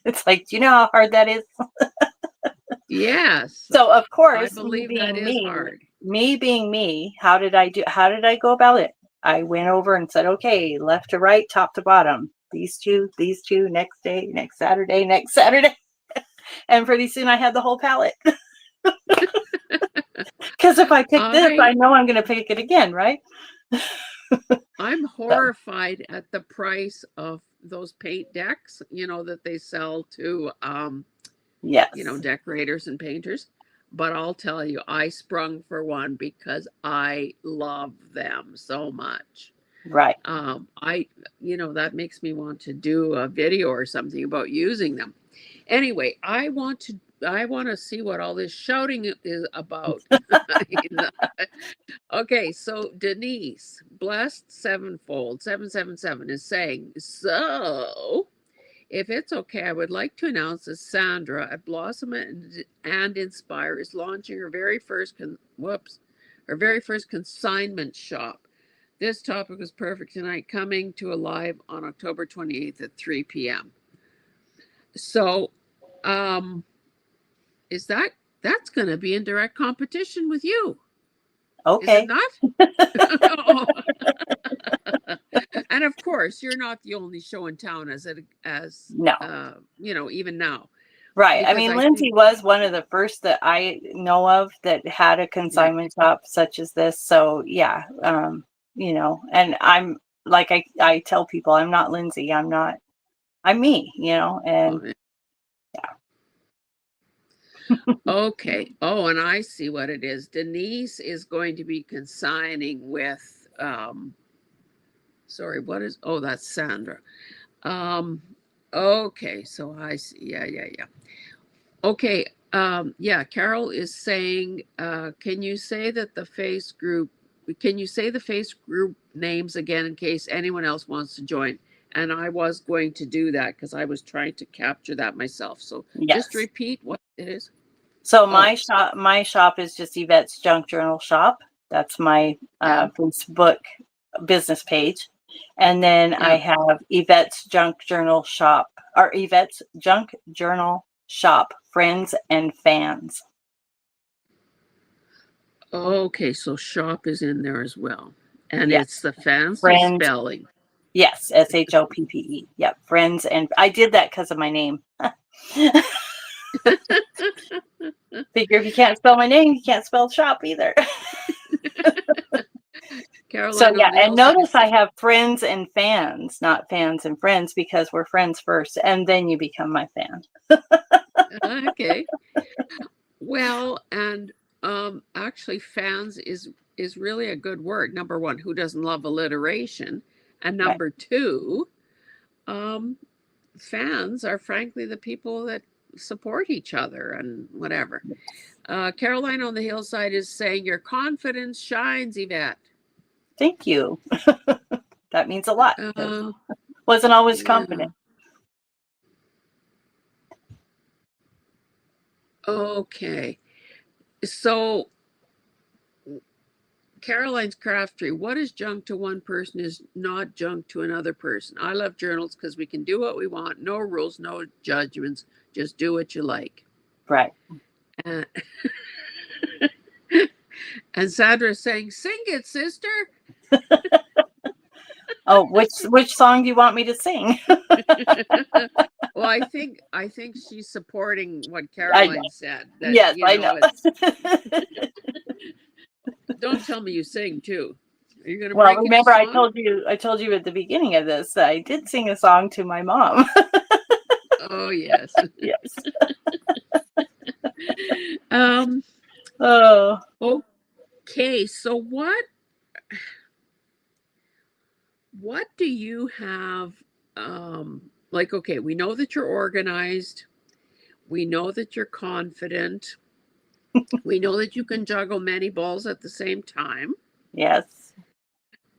It's like, do you know how hard that is? Yes, So of I course, me believe that being is me, hard. me being me, how did I go about it? I went over and said, okay, left to right, top to bottom. These two, next day, next Saturday, next Saturday. And pretty soon I had the whole palette. Because if I pick this, I I know I'm going to pick it again, right? I'm So, horrified at the price of those paint decks, that they sell to yes, decorators and painters. But I'll tell you, I sprung for one because I love them so much. right. I, that makes me want to do a video or something about using them. Anyway, I want to see what all this shouting is about. Okay, so Denise, blessed sevenfold, 777 is saying, so if it's okay, I would like to announce that Sandra at Blossom and Inspire is launching her very first consignment shop. This topic was perfect tonight, coming to a live on October 28th at 3 p.m. So, um, is that's going to be in direct competition with you? Is it Okay. not? And of course, you're not the only show in town No. even now, Right. I because mean, I think Lindsay was one of the first that I know of that had a yeah, consignment shop such as this. So yeah, and I'm like I tell people I'm not Lindsay. I'm me, oh, and yeah. yeah. Okay. Oh, and I see what it is. Denise is going to be consigning with sorry, what is oh, that's Sandra. Um okay, so I see. Yeah, yeah, yeah. Okay. Yeah, Carol is saying, can you say that the face group can you say the face group names again in case anyone else wants to join? And I was going to do that because I was trying to capture that myself. So just Yes. repeat what it is. So Oh, my shop is just Yvette's Junk Journal Shop. That's my yeah, Facebook business page. And then I yeah. have Yvette's Junk Journal Shop or Yvette's Junk Journal Shop Friends and Fans. Okay, so shop is in there as well. And Yes. it's the fancy Friends. spelling. Yes. SHOPPE. Yep. Friends. And I did that because of my name. Figure if you can't spell my name, you can't spell shop either. So Caroline yeah, on the and outside is notice I saying, have friends and fans, not fans and friends, because we're friends first, and then you become my fan. okay. Well, and actually fans is really a good word. Number one, who doesn't love alliteration? And Right. number two, um, fans are frankly the people that support each other and whatever. Caroline on the hillside is saying your confidence shines, Yvette. Thank you. That means a lot. Uh, Wasn't always yeah. confident. Okay. So Caroline's Craftery, what is junk to one person is not junk to another person. I love journals because we can do what we want. No rules, no judgments. Just do what you like. Right. And, and Sandra's saying, sing it, sister. Oh, which song do you want me to sing? Well, I think she's supporting what Caroline said. That, yes, you I know, know. don't tell me you sing too. Are you going to Well, break into remember I song? told you at the beginning of this that I did sing a song to my mom. Oh yes. Yes. Oh. Oh, Okay. So what do you have? Like, okay, we know that you're organized. We know that you're confident. We know that you can juggle many balls at the same time. yes.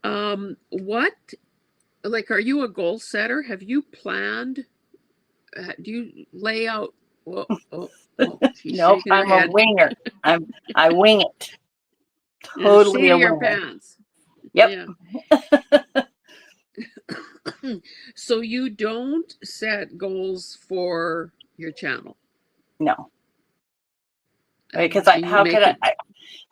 What, like, are you a goal setter? Have you planned? Do you lay out? Well, she's Nope, shaking her I'm a head. winger. I wing it. The Totally seat a of your winger. pants. Yep. Yeah. So you don't set goals for your channel. No. Because Do you how make could it?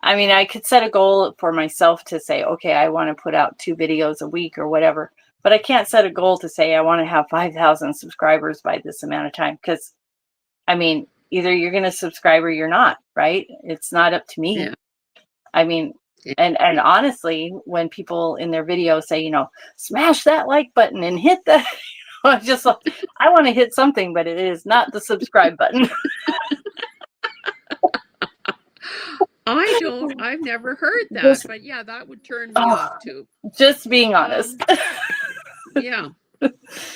I mean, I could set a goal for myself to say, okay, I want to put out 2 videos a week or whatever, but I can't set a goal to say I want to have 5,000 subscribers by this amount of time. Because, I mean, either you're going to subscribe or you're not, right? It's not up to me. Yeah. I mean, Yeah. and honestly, when people in their videos say, smash that like button and hit that, I just, I want to hit something, but it is not the subscribe button. I've never heard that, Just, but yeah, that would turn me off too. just being honest. Yeah.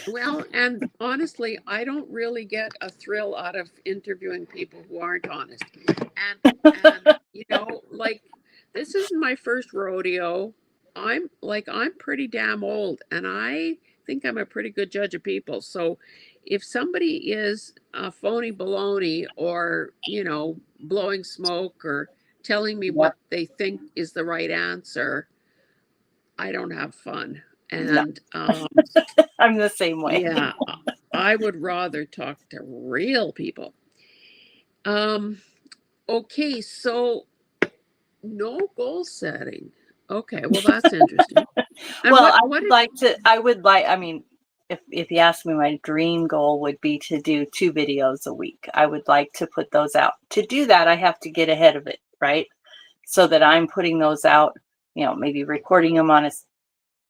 Well, and honestly, I don't really get a thrill out of interviewing people who aren't honest. And like this isn't my first rodeo. I'm pretty damn old and I think I'm a pretty good judge of people. So if somebody is a phony baloney or, blowing smoke or telling me Yep. what they think is the right answer, I don't have fun. No, And I'm the same way. yeah, I would rather talk to real people. Um, okay, so no goal setting. Okay, well that's interesting. And Well, I mean, if you ask me, my dream goal would be to do 2 videos a week. I would like to put those out. To do that, I have to get ahead of it, right? So that I'm putting those out, maybe recording them on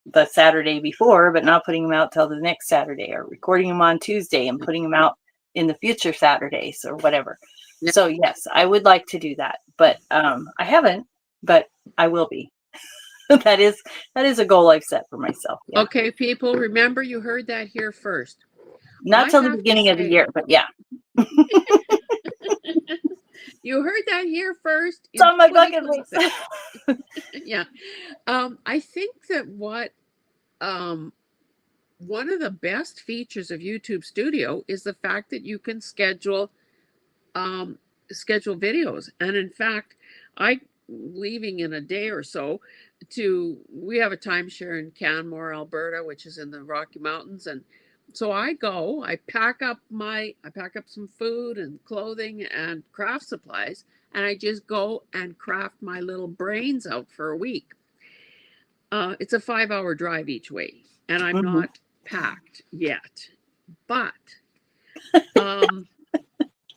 the Saturday before, but not putting them out till the next Saturday, or recording them on Tuesday and putting them out in the future Saturdays or whatever. Yeah. So yes, I would like to do that, but I haven't, but I will be. that is a goal I've set for myself. Yeah. Okay, people, remember you heard that here first. Not I till the have to beginning of the say, year, but yeah. you heard that here first It's in on my bucket 2026. list. Yeah. I think that one of the best features of YouTube Studio is the fact that you can schedule videos. And in fact, I leaving in a day or so we have a timeshare in Canmore, Alberta, which is in the Rocky Mountains. And so I pack up some food and clothing and craft supplies, and I just go and craft my little brains out for a week. It's a 5-hour drive each way, and I'm Mhm. not packed yet, but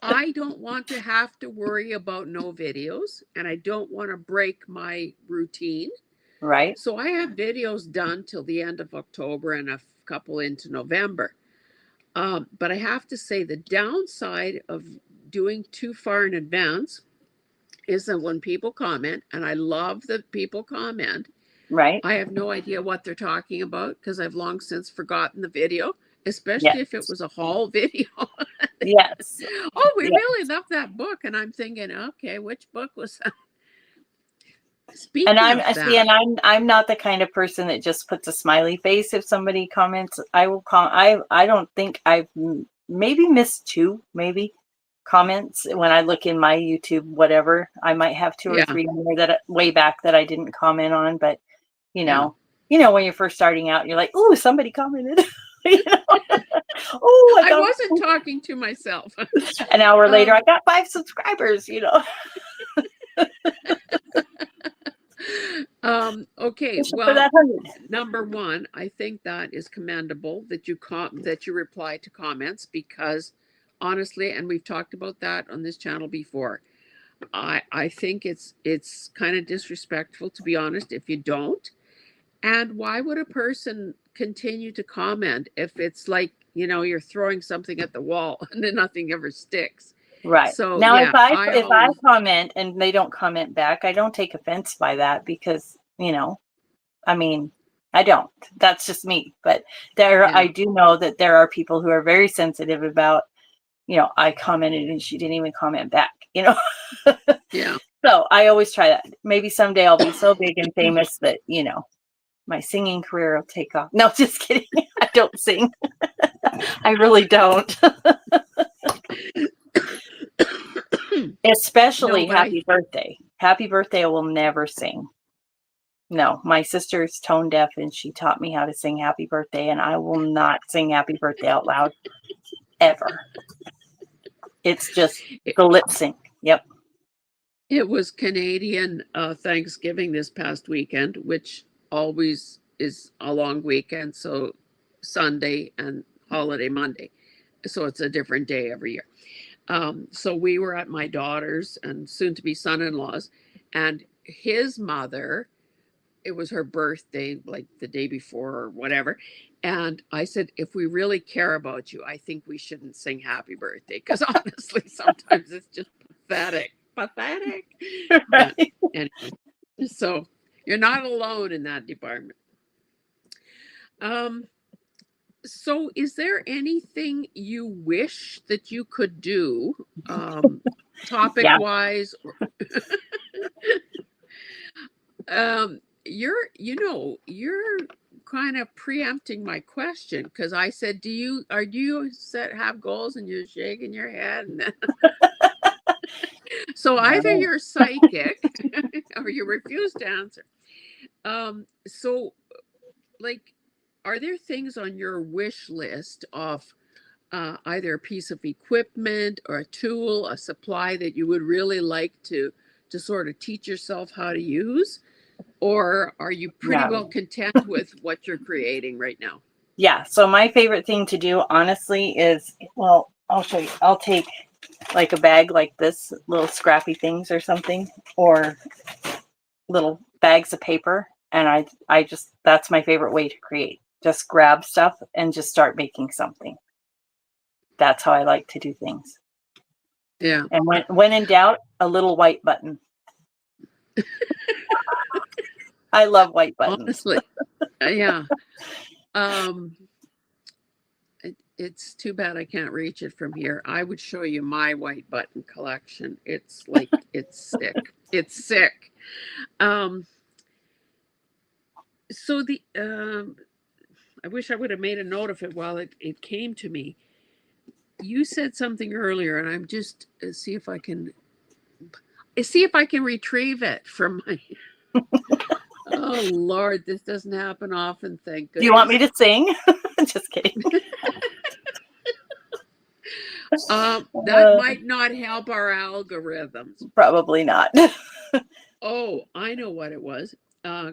I don't want to have to worry about no videos, and I don't want to break my routine. Right. So I have videos done till the end of October and a couple into November. But I have to say the downside of doing too far in advance is that when people comment, and I love that people comment, Right. I have no idea what they're talking about because I've long since forgotten the video, especially if it Yes. was a haul video. Yes. Oh, we Yeah. really love that book. And I'm thinking, okay, which book was that? And Speaking of that, I'm not the kind of person that just puts a smiley face if somebody comments. I will I don't think I've maybe missed two maybe comments when I look in my YouTube whatever. I might have two or yeah, three in there that way back that I didn't comment on, but you yeah. know, when you're first starting out, you're like, "Ooh, somebody commented." you know? Oh, I I got wasn't talking to myself. an hour later, I um, got 5 subscribers, okay, Pushing for well, that 100. number one, I think that is commendable that that you reply to comments because honestly, and we've talked about that on this channel before. I think it's kind of disrespectful to be honest if you don't. And why would a person continue to comment if it's like, you're throwing something at the wall and then nothing ever sticks? Right. So Now, yeah, I if I always comment and they don't comment back, I don't take offense by that because, I mean, I don't. That's just me. But I yeah, do know that there are people who are very sensitive about, I commented and she didn't even comment back. yeah. So I always try that. Maybe someday I'll be so big and famous that, my singing career will take off. No, just kidding. I don't sing. I really don't. No, Especially but I happy birthday. Happy birthday, I will never sing. No, my sister's tone deaf and she taught me how to sing happy birthday, and I will not sing happy birthday out loud ever. It's just it, the lip sync. Yep. it was Canadian Thanksgiving this past weekend, which always is a long weekend, so Sunday and holiday Monday. So it's a different day every year. So we were at my daughter's and soon to be son in law's, and his mother, it was her birthday, like the day before or whatever. And I said, if we really care about you, I think we shouldn't sing happy birthday because honestly, sometimes it's just pathetic. Pathetic. But Right. anyway, so you're not alone in that department. Um, so is there anything you wish that you could do, topic Yeah. wise? You're kind of preempting my question because I said, do you set have goals and you're shaking your head and then, so either No. you're psychic or you refuse to answer. So like, are there things on your wish list of either a piece of equipment or a tool, a supply that you would really like to sort of teach yourself how to use? Or are you pretty Yeah. well content with what you're creating right now? Yeah. So my favorite thing to do, honestly, is well, I'll show you. I'll take like a bag like this, little scrappy things or something, or little bags of paper, and I just that's my favorite way to create. Just grab stuff and just start making something. That's how I like to do things. Yeah, And when in doubt, a little white button. I love white buttons. honestly, yeah. Um, it's too bad I can't reach it from here. I would show you my white button collection. It's like it's sick. It's sick. Um, so the I wish I would have made a note of it while it came to me. You said something earlier, and I'm just see if I can retrieve it from my. Oh Lord, this doesn't happen often. Thank Do you want me goodness. to sing? Just kidding. That Uh, might not help our algorithms. Probably not. Oh, I know what it was.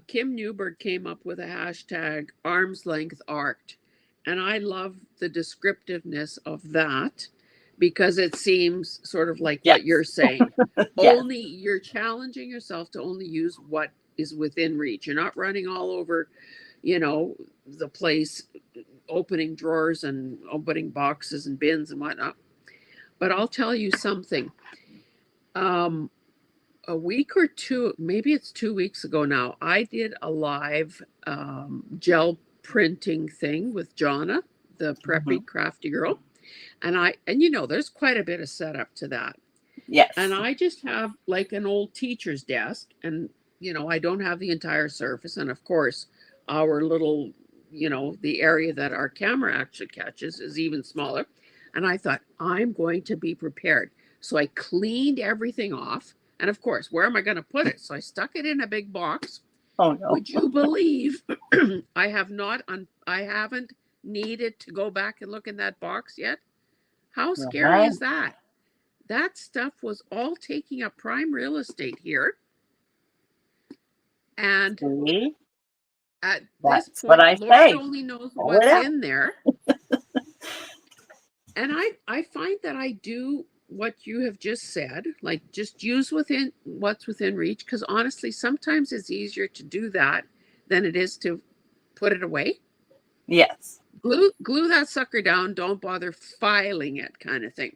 Kim Newberg came up with a hashtag arm's length art. And I love the descriptiveness of that because it seems sort of like Yeah. what you're saying. Yeah. Only you're challenging yourself to only use what is within reach. You're not running all over, the place, opening drawers and opening boxes and bins and whatnot. But I'll tell you something. Um, a week or two, maybe it's 2 weeks ago now, I did a live gel printing thing with Jonna, the Mhm. preppy crafty girl. And you know, there's quite a bit of setup to that. And Yes. I just have like an old teacher's desk, and you know, I don't have the entire surface. And of course, our little, you know, the area that our camera actually catches is even smaller. And I thought, I'm going to be prepared. So I cleaned everything off. And of course, where am I going to put it? So I stuck it in a big box. Oh no. Would you believe I haven't needed to go back and look in that box yet? How scary Uh-huh. is that? That stuff was all taking up prime real estate here. And See? at this That's what point, I Lord say. only knows Pull it what's out. in there. And I find that I do what you have just said, like just use within what's within reach. Because honestly, sometimes it's easier to do that than it is to put it away. Yes. Glue that sucker down, don't bother filing it, kind of thing.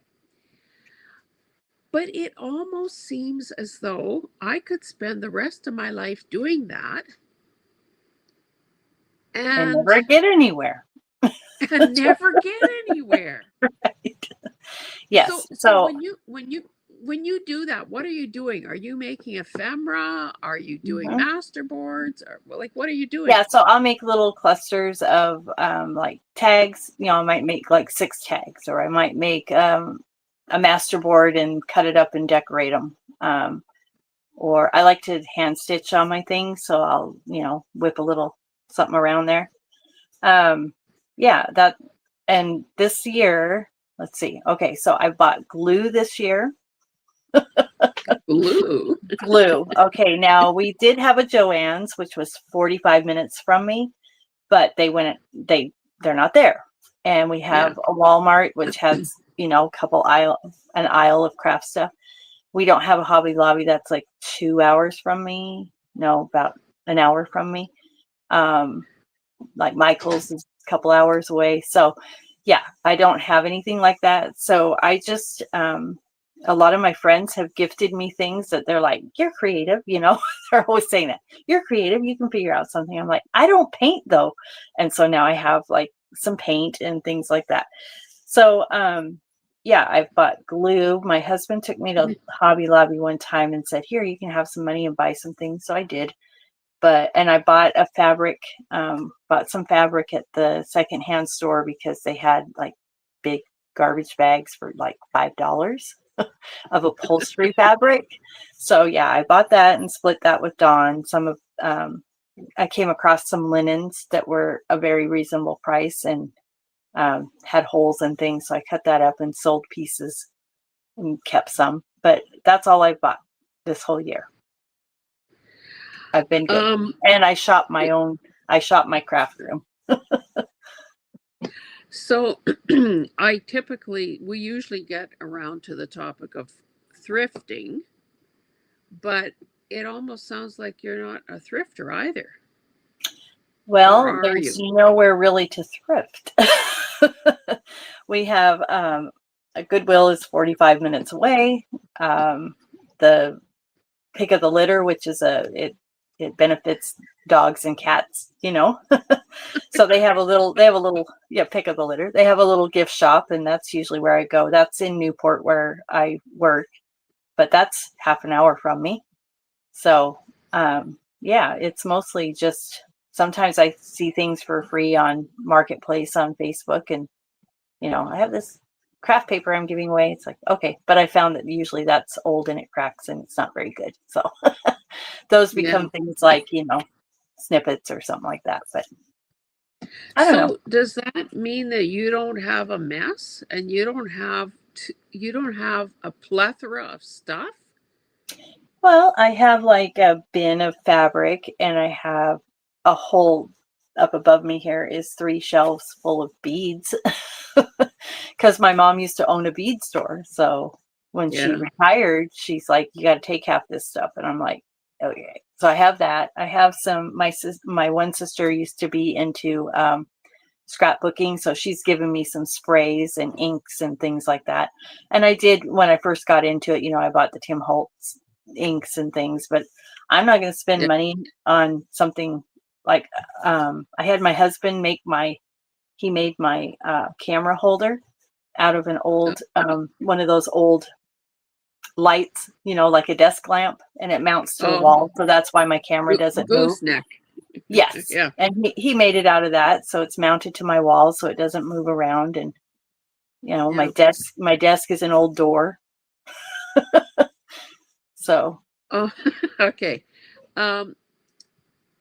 But it almost seems as though I could spend the rest of my life doing that And and never get anywhere. and never get anywhere. So Yes. so So when you do that, what are you doing? Are you making ephemera? Are you doing mhm. master boards? Or well, like what are you doing? Yeah, so I'll make little clusters of like tags. You know, I might make like 6 tags, or I might make a master board and cut it up and decorate them. Or I like to hand stitch on my things, so I'll, you know, whip a little something around there. Yeah, that. And this year, let's see. Okay, so I bought glue this year. Glue. Glue. Okay, now we did have a Joann's, which was 45 minutes from me, but they're not there. And we Yeah. have a Walmart, which has, you know, an aisle of craft stuff. We don't have a Hobby Lobby that's like 2 hours from me. No, about an hour from me. Um, like Michael's is a couple hours away. So yeah, I don't have anything like that. So I just a lot of my friends have gifted me things that they're like, you're creative, you know. They're always saying that. You're creative, you can figure out something. I'm like, I don't paint though. And so now I have like some paint and things like that. So yeah, I've bought glue. My husband took me to Hobby Lobby one time and said, here, you can have some money and buy some things. So I did. And I bought some fabric at the secondhand store because they had like big garbage bags for like $5 of upholstery fabric. So yeah, I bought that and split that with Dawn. I came across some linens that were a very reasonable price and had holes and things. So I cut that up and sold pieces and kept some. But that's all I bought this whole year. I've been good. Um And I shop my craft room. so we usually get around to the topic of thrifting, but it almost sounds like you're not a thrifter either. Or Well, are there's you? nowhere really to thrift. We have a Goodwill is 45 minutes away. The pick of the litter, which is it benefits dogs and cats, you know. So they have a little yeah, pick of the litter. They have a little gift shop, and that's usually where I go. That's in Newport where I work, but that's half an hour from me. So yeah, it's mostly just sometimes I see things for free on Marketplace on Facebook, and you know, I have this craft paper I'm giving away. It's like, okay, but I found that usually that's old and it cracks and it's not very good. So those Yeah. become things like, you know, snippets or something like that. But I don't know. So does that mean that you don't have a mess and you don't have a plethora of stuff? Well, I have like a bin of fabric and I have a whole up above me here is 3 shelves full of beads because my mom used to own a bead store. So when she Yeah. retired, she's like, you got to take half this stuff. And I'm like, okay. So I have that. I have my one sister used to be into scrapbooking. So she's given me some sprays and inks and things like that. And I did, when I first got into it, you know, I bought the Tim Holtz inks and things, but I'm not going to spend Yeah. money on something like, I had my husband he made my camera holder out of an old, one of those old lights, like a desk lamp, and it mounts to the Oh, wall. So that's why my camera doesn't move. gooseneck. Yes. Yeah. And he made it out of that. So it's mounted to my wall so it doesn't move around. And, my desk is an old door. So. Oh, okay.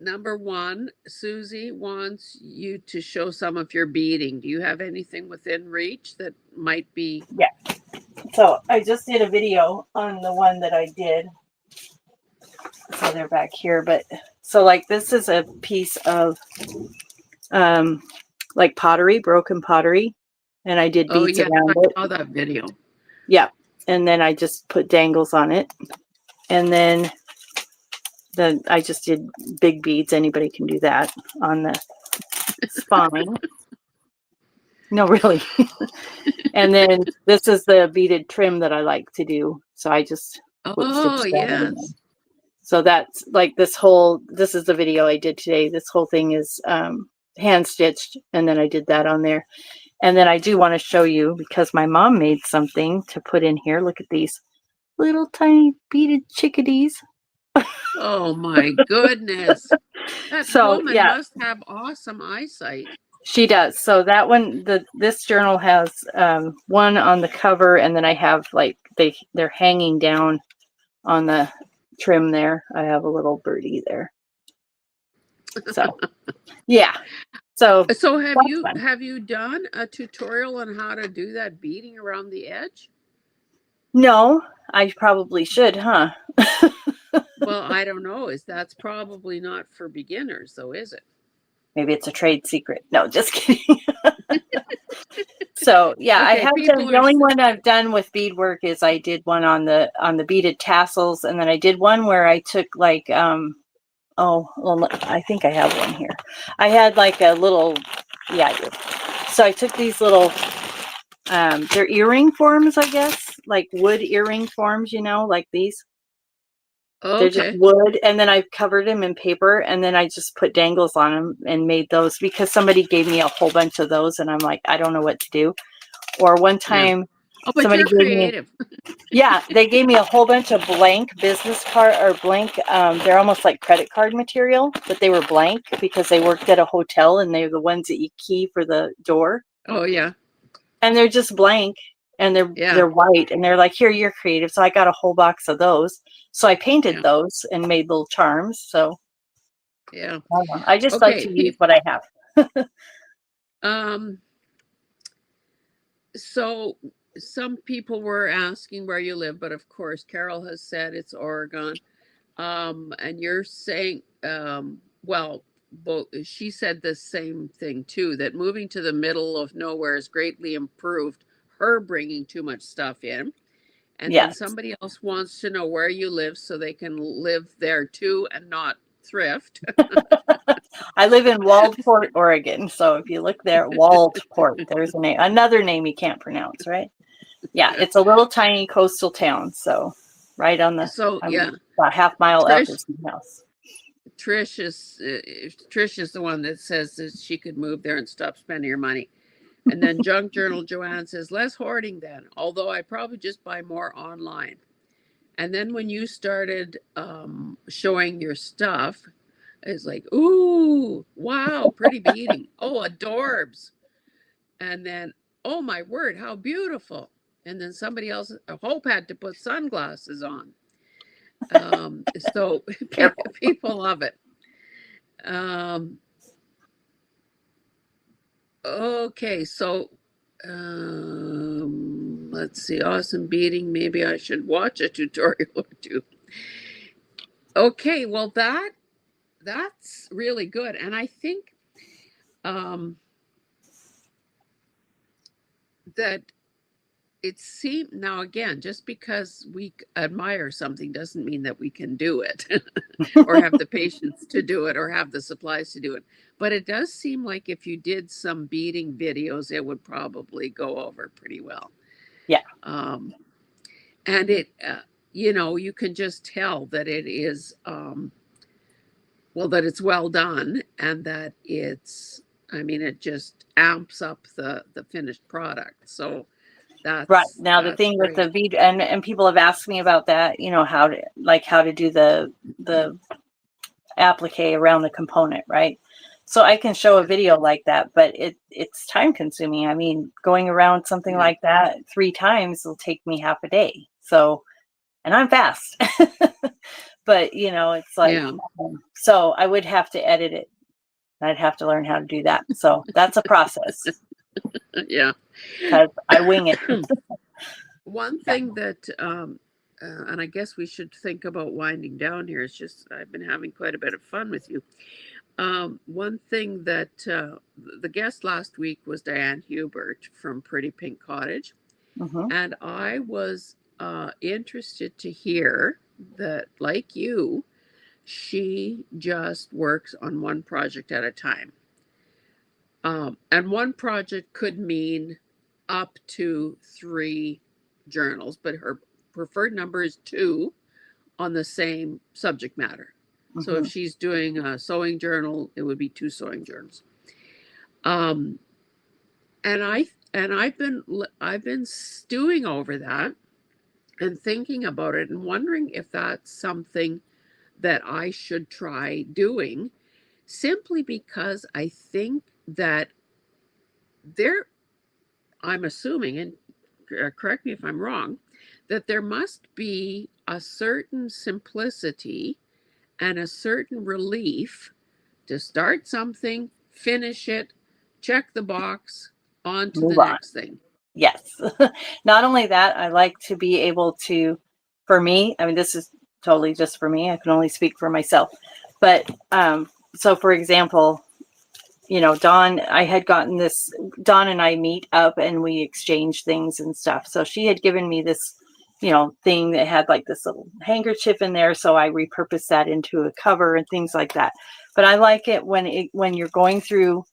Number one, Susie wants you to show some of your beading. Do you have anything within reach that might be? Yeah. So I just did a video on the one that I did. So they're back here. But so like this is a piece of like pottery, broken pottery. And I did beads around it. I saw that video. Yeah. And then I just put dangles on it. And then I just did big beads. Anybody can do that on the spine. No, really. And then this is the beaded trim that I like to do. So I just yes. So that's like this is the video I did today. This whole thing is hand stitched, and then I did that on there. And then I do want to show you, because my mom made something to put in here. Look at these little tiny beaded chickadees. Oh my goodness. That woman must have awesome eyesight. She does. So that one, this journal has one on the cover, and then I have like they're hanging down on the trim there. I have a little birdie there. So yeah. So have you done a tutorial on how to do that beading around the edge? No, I probably should, huh? Well, I don't know. That's probably not for beginners, though, is it? Maybe it's a trade secret. No, just kidding. So yeah, I have done, the only one I've done with beadwork is I did one on the beaded tassels, and then I did one where I took like I think I have one here. I had like a little, I do. So I took these little they're earring forms, I guess, like wood earring forms, like these. Okay. They're just wood, and then I covered them in paper, and then I just put dangles on them and made those, because somebody gave me a whole bunch of those, and I'm like, I don't know what to do. Or one time, but somebody you're creative. They gave me a whole bunch of blank business card or blank. They're almost like credit card material, but they were blank because they worked at a hotel, and they're the ones that you key for the door. Oh yeah. And they're just blank. And they're white, and they're like, here, you're creative. So I got a whole box of those. So I painted those and made little charms. So yeah, I just like to use what I have. So some people were asking where you live, but of course Carol has said it's Oregon. And you're saying, she said the same thing too, that moving to the middle of nowhere has greatly improved her bringing too much stuff in. And then somebody else wants to know where you live so they can live there too and not thrift. I live in Waldport, Oregon. So if you look there, Waldport, there's a name, another name you can't pronounce, right? Yeah, it's a little tiny coastal town. So right on the about half-mile up is the house. Trish is the one that says that she could move there and stop spending her money. And then Junk Journal Joanne says, less hoarding then, although I probably just buy more online. And then when you started showing your stuff, it's like, ooh, wow, pretty beading. Oh, adorbs. And then, oh my word, how beautiful. And then somebody else, Hope, had to put sunglasses on. So people love it. Okay, so let's see, awesome beading. Maybe I should watch a tutorial or two. Okay, well that's really good, and I think that it seems, now again, just because we admire something doesn't mean that we can do it or have the patience to do it or have the supplies to do it. But it does seem like if you did some beading videos, it would probably go over pretty well. Yeah. And it, you can just tell that it is, that it's well done, and that it just amps up the finished product. So Right. Now the That's thing with great. the video, and people have asked me about that, how to do the applique around the component, right? So I can show a Yeah. video like that, but it's time consuming. I mean, going around something Yeah. like that 3 times will take me half a day. So, and I'm fast. But it's like, Yeah. so I would have to edit it. I'd have to learn how to do that. So that's a process Yeah. because I wing it. One Yeah. thing that, and I guess we should think about winding down here. It's just I've been having quite a bit of fun with you. One thing that the guest last week was Diane Hubert from Pretty Pink Cottage, Hmm. and I was interested to hear that, like you, she just works on one project at a time. And one project could mean up to 3 journals, but her preferred number is 2 on the same subject matter. So if Hmm. she's doing a sewing journal, it would be 2 sewing journals. Um, and I've been stewing over that and thinking about it and wondering if that's something that I should try doing, simply because I think that there I'm assuming, and correct me if I'm wrong, that there must be a certain simplicity and a certain relief to start something, finish it, check the box, on to the Move on. next thing. Yes. Not only that, I like to be able to, for me, I mean, this is totally just for me. I can only speak for myself. But so for example, Dawn, I had gotten this, Dawn and I meet up and we exchange things and stuff. So she had given me this, thing that had like this little handkerchief in there. So I repurposed that into a cover and things like that. But I like it when you're going through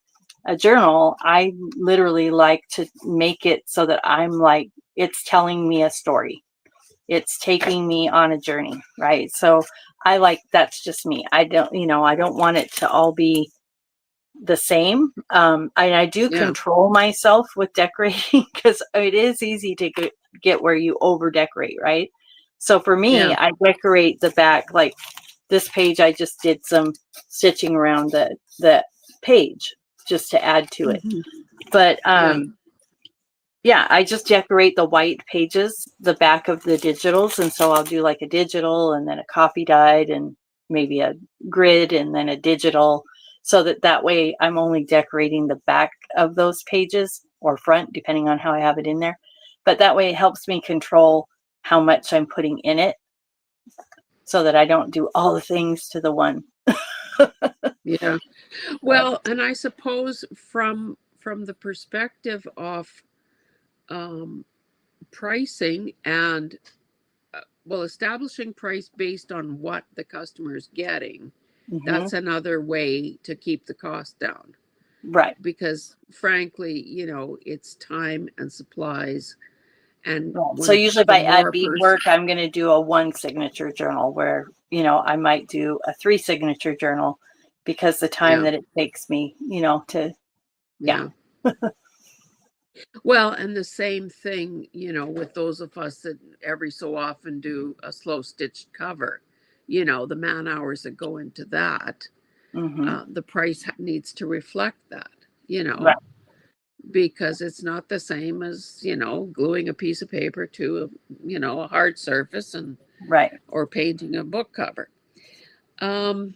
a journal, I literally like to make it so that I'm like, it's telling me a story. It's taking me on a journey, right? So that's just me. I don't want it to all be the same. And I do Yeah, control myself with decorating because it is easy to get where you over decorate, right? So for me, yeah. I decorate the back. Like this page, I just did some stitching around the page just to add to it. Hmm. But Yeah. yeah, I just decorate the white pages, the back of the digitals. And so I'll do like a digital and then a coffee dyed and maybe a grid and then a digital. So that way I'm only decorating the back of those pages or front, depending on how I have it in there. But that way it helps me control how much I'm putting in it so that I don't do all the things to the one. Yeah. So, Well, and I suppose from the perspective of um, pricing and well, establishing price based on what the customer is getting, mhm. that's another way to keep the cost down. Right. Because frankly, it's time and supplies. And Right. So when usually if the I add more a person, beadwork, I'm going to do a 1 signature journal where, I might do a 3 signature journal because the time yeah, that it takes me, yeah. yeah. Well, and the same thing, with those of us that every so often do a slow stitched cover, the man hours that go into that, Hmm. the price needs to reflect that, Right. because it's not the same as, gluing a piece of paper to a hard surface and Right. or painting a book cover. Um,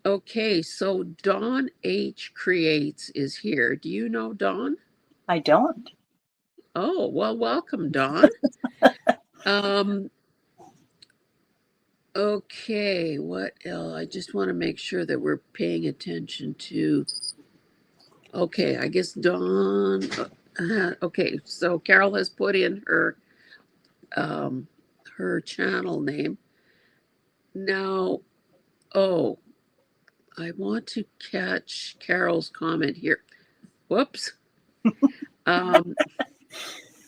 okay, so Dawn H Creates is here. Do you know Dawn? I don't. Oh, well, welcome, Dawn. Um, okay, what else? I just want to make sure that we're paying attention to. Okay, I guess Dawn. Okay, so Carol has put in um, her channel name. Now, oh, I want to catch Carol's comment here. Whoops. Um,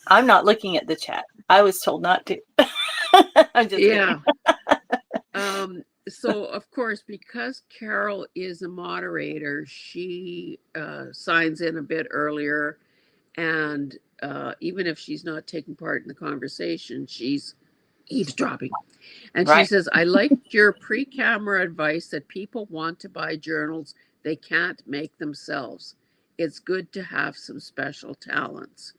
I'm not looking at the chat. I was told not to. I'm just kidding. yeah. So of course, because Carol is a moderator, she signs in a bit earlier, and even if she's not taking part in the conversation, she's eavesdropping. And she Right. says, I liked your pre camera advice that people want to buy journals they can't make themselves. It's good to have some special talents.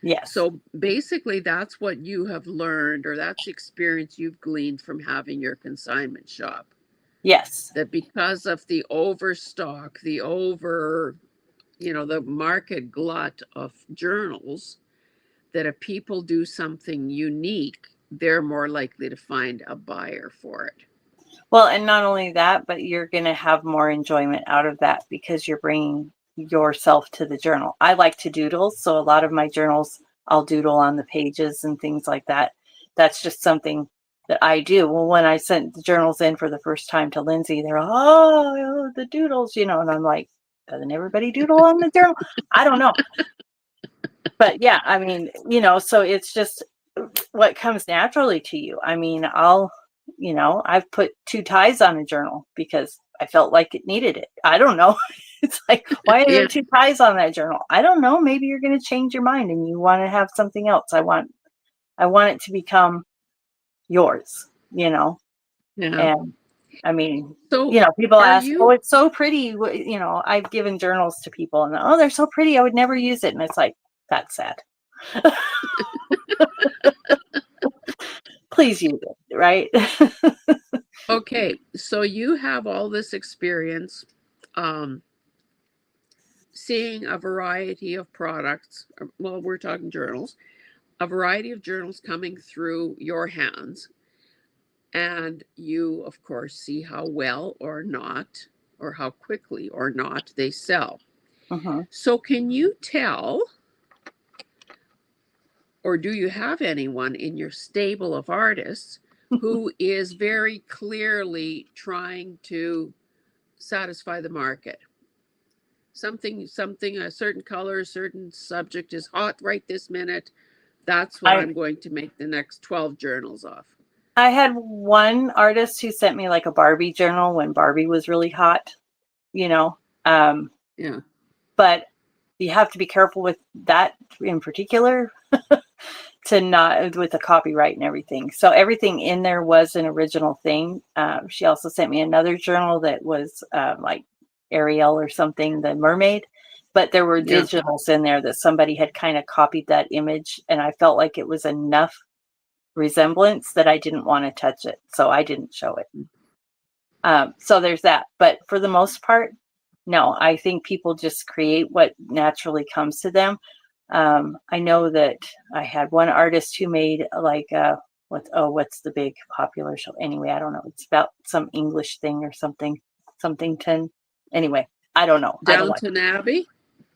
Yes. So basically, that's what you have learned, or that's the experience you've gleaned from having your consignment shop. Yes. That because of the overstock, the market glut of journals, that if people do something unique, they're more likely to find a buyer for it. Well, and not only that, but you're going to have more enjoyment out of that because you're bringing yourself to the journal. I like to doodle, so a lot of my journals, I'll doodle on the pages and things like that. That's just something that I do. Well, when I sent the journals in for the first time to Lindsay, they're, oh, the doodles, and I'm like, doesn't everybody doodle on the journal? I don't know. But yeah, I mean, so it's just what comes naturally to you. I mean, I've put 2 ties on a journal because I felt like it needed it. I don't know. It's like, why are there Yeah. 2 ties on that journal? I don't know. Maybe you're going to change your mind and you want to have something else. I want it to become yours, Yeah. and I mean, So people are ask, oh, you it's so pretty. I've given journals to people and, oh, they're so pretty. I would never use it. And it's like, that's sad. Please use it, right? okay? So you have all this experience um, seeing a variety of products. Well, we're talking journals, a variety of journals coming through your hands. And you, of course, see how well or not, or how quickly or not they sell. Mhm. So, can you tell, or do you have anyone in your stable of artists who is very clearly trying to satisfy the market? Something, a certain color, a certain subject is hot right this minute. That's what I I'm going to make the next 12 journals off. I had one artist who sent me like a Barbie journal when Barbie was really hot, you know. Um, Yeah. but you have to be careful with that in particular to not with the copyright and everything. So everything in there was an original thing. She also sent me another journal that was like Ariel or something, the mermaid. But there were Yeah. digitals in there that somebody had kind of copied that image, and I felt like it was enough resemblance that I didn't want to touch it, so I didn't show it. So there's that. But for the most part, no, I think people just create what naturally comes to them. I know that I had one artist who made like what's the big popular show? Anyway, I don't know. It's about some English thing or something ten. Anyway, I don't know. I don't like Downton Abbey.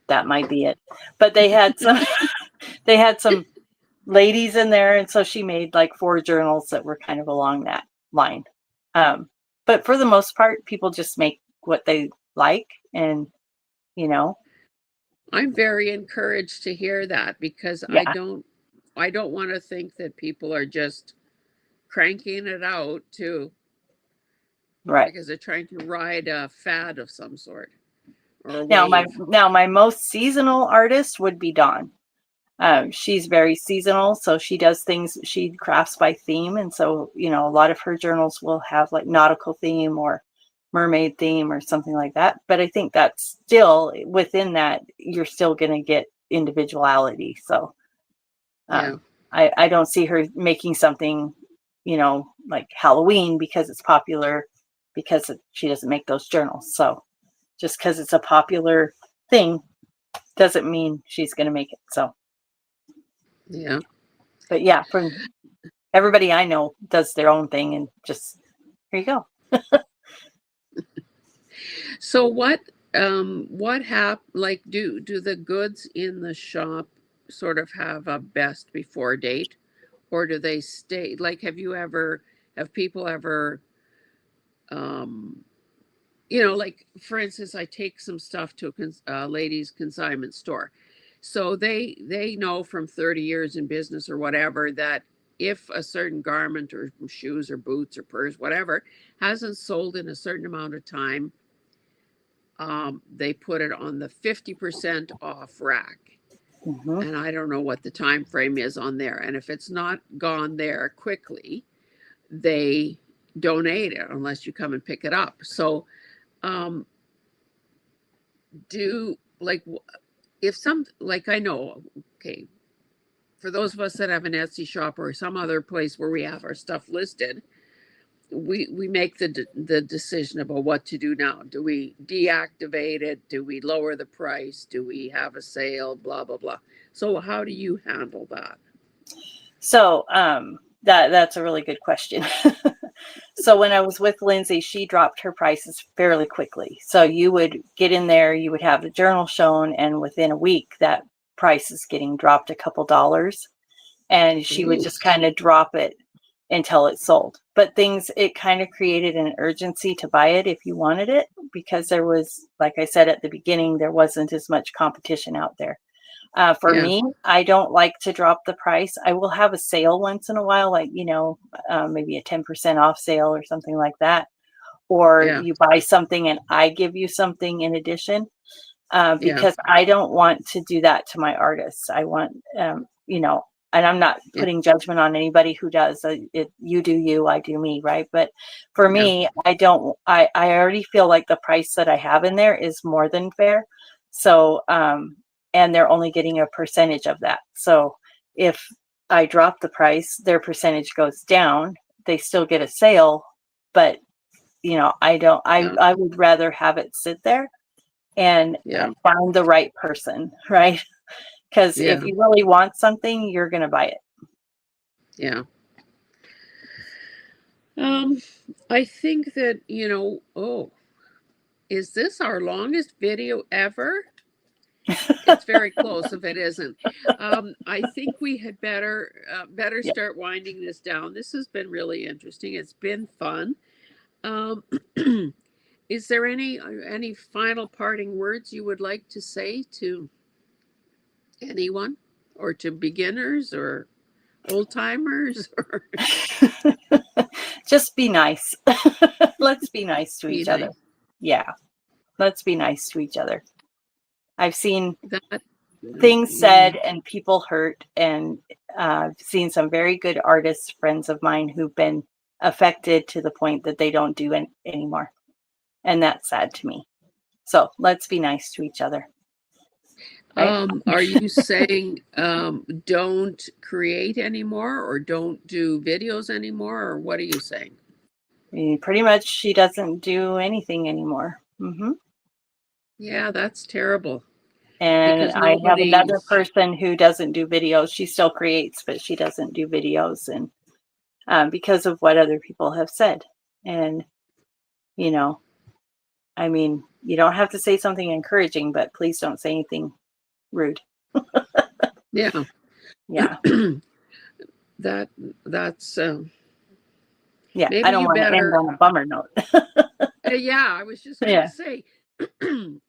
that. Might be it. But they had some they had some ladies in there, and so she made like 4 journals that were kind of along that line. Um, but for the most part, people just make what they like, and you know, I'm very encouraged to hear that because yeah, I don't want to think that people are just cranking it out to right. because they're trying to ride a fad of some sort or a Now my wave. now my most seasonal artist would be Dawn. She's very seasonal, so she does things. She crafts by theme, and so a lot of her journals will have like nautical theme or mermaid theme or something like that. But I think that's still within that. You're still going to get individuality. So Yeah. I don't see her making something, like Halloween because it's popular, because she doesn't make those journals. So just because it's a popular thing doesn't mean she's going to make it. So, Yeah. but yeah, from everybody I know does their own thing, and just here you go. So what like do the goods in the shop sort of have a best before date, or do they stay, like have people ever um like for instance, I take some stuff to a ladies consignment store, so they know from 30 years in business or whatever that if a certain garment or shoes or boots or purse, whatever, hasn't sold in a certain amount of time, they put it on the 50% off rack. Hmm. and I don't know what the time frame is on there. And if it's not gone there quickly, they donate it unless you come and pick it up. So, um, do like if some like I know, okay, for those of us that have an Etsy shop or some other place where we have our stuff listed, we make the decision about what to do now. Do we deactivate it? Do we lower the price? Do we have a sale? Blah blah blah. So how do you handle that? So that's a really good question. So when I was with Lindsay, she dropped her prices fairly quickly. So you would get in there, you would have the journal shown, and within a week, that price is getting dropped a couple dollars. And she would Ooh, just kind of drop it until it sold. But it kind of created an urgency to buy it if you wanted it, because there was, like I said at the beginning, there wasn't as much competition out there. For yeah, me, I don't like to drop the price. I will have a sale once in a while, like, maybe a 10% off sale or something like that. Or yeah, you buy something and I give you something in addition, yeah, because I don't want to do that to my artists. I want, and I'm not yeah, putting judgment on anybody who does it. You do you, I do me, right? But for yeah, me, I already feel like the price that I have in there is more than fair. So, and they're only getting a percentage of that. So if I drop the price, their percentage goes down. They still get a sale, but I don't, yeah, I would rather have it sit there and yeah, find the right person, right? Because if yeah, you really want something, you're going to buy it. yeah. Um, I think that, oh, is this our longest video ever? It's very close if it isn't. I think we had better Yeah. start winding this down. This has been really interesting. It's been fun. Um, is there any final parting words you would like to say to anyone, or to beginners, or old timers, or Just be nice. Let's be nice to be each other. nice? Yeah. Let's be nice to each other. I've seen That, things yeah, said and people hurt, and seen some very good artists, friends of mine, who've been affected to the point that they don't do it anymore. And that's sad to me. So let's be nice to each other. Right. Are you saying don't create anymore, or don't do videos anymore, or what are you saying? Pretty much she doesn't do anything anymore. Yeah, that's terrible And because I have another nobody's. person who doesn't do videos. She still creates, but she doesn't do videos, and because of what other people have said. And you know, I mean, you don't have to say something encouraging, but please don't say anything rude. Yeah. Yeah, that that's yeah. I maybe don't you want to end better. on a bummer note. Yeah, I was just gonna Yeah. say,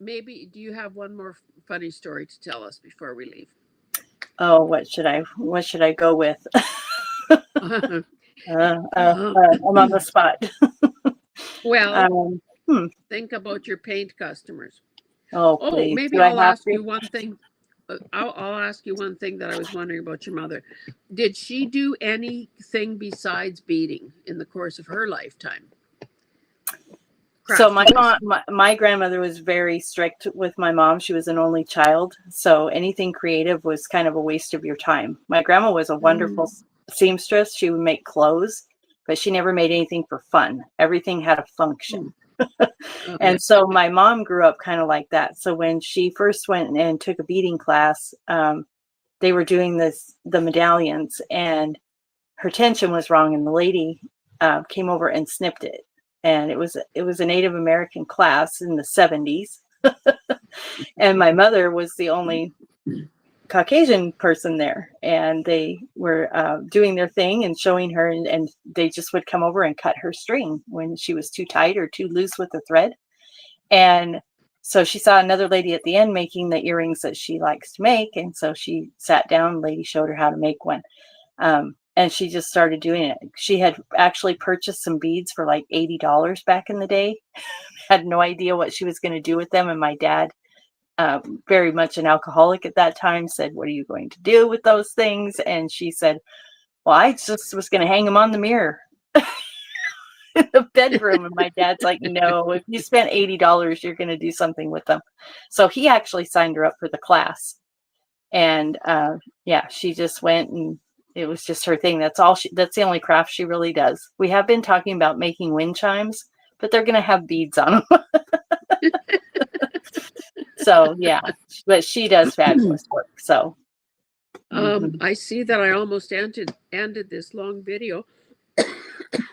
maybe do you have one more funny story to tell us before we leave? Oh, what should I go with? Um, I'm on the spot. well, Um, hmm. think about your paint customers. Oh, Oh, please. maybe Do I I'll have ask to? you one thing. I'll ask you one thing that I was wondering about your mother. Did she do anything besides beading in the course of her lifetime, So craft wise? my grandmother was very strict with my mom. She was an only child, so anything creative was kind of a waste of your time. My grandma was a wonderful Mm, seamstress. She would make clothes, but she never made anything for fun. Everything had a function. mm, oh yeah. And so my mom grew up kind of like that. So when she first went and took a beading class, they were doing the medallions, and her tension was wrong, and the lady came over and snipped it. And it was a Native American class in the 70s, and my mother was the only Caucasian person there, and they were doing their thing and showing her, and they just would come over and cut her string when she was too tight or too loose with the thread. And so she saw another lady at the end making the earrings that she likes to make, and so she sat down. The lady showed her how to make one. And she just started doing it. She had actually purchased some beads for like $80 back in the day. Had no idea what she was going to do with them. And my dad very much an alcoholic at that time, said, "What are you going to do with those things?" And she said, "Well, I just was going to hang them on the mirror in the bedroom." And my dad's like, "No, if you spent $80, you're going to do something with them." So he actually signed her up for the class. And yeah, she just went, and it was just her thing. That's the only craft she really does. We have been talking about making wind chimes, but they're going to have beads on them. So yeah, but she does fabulous work. So I see that I almost ended this long video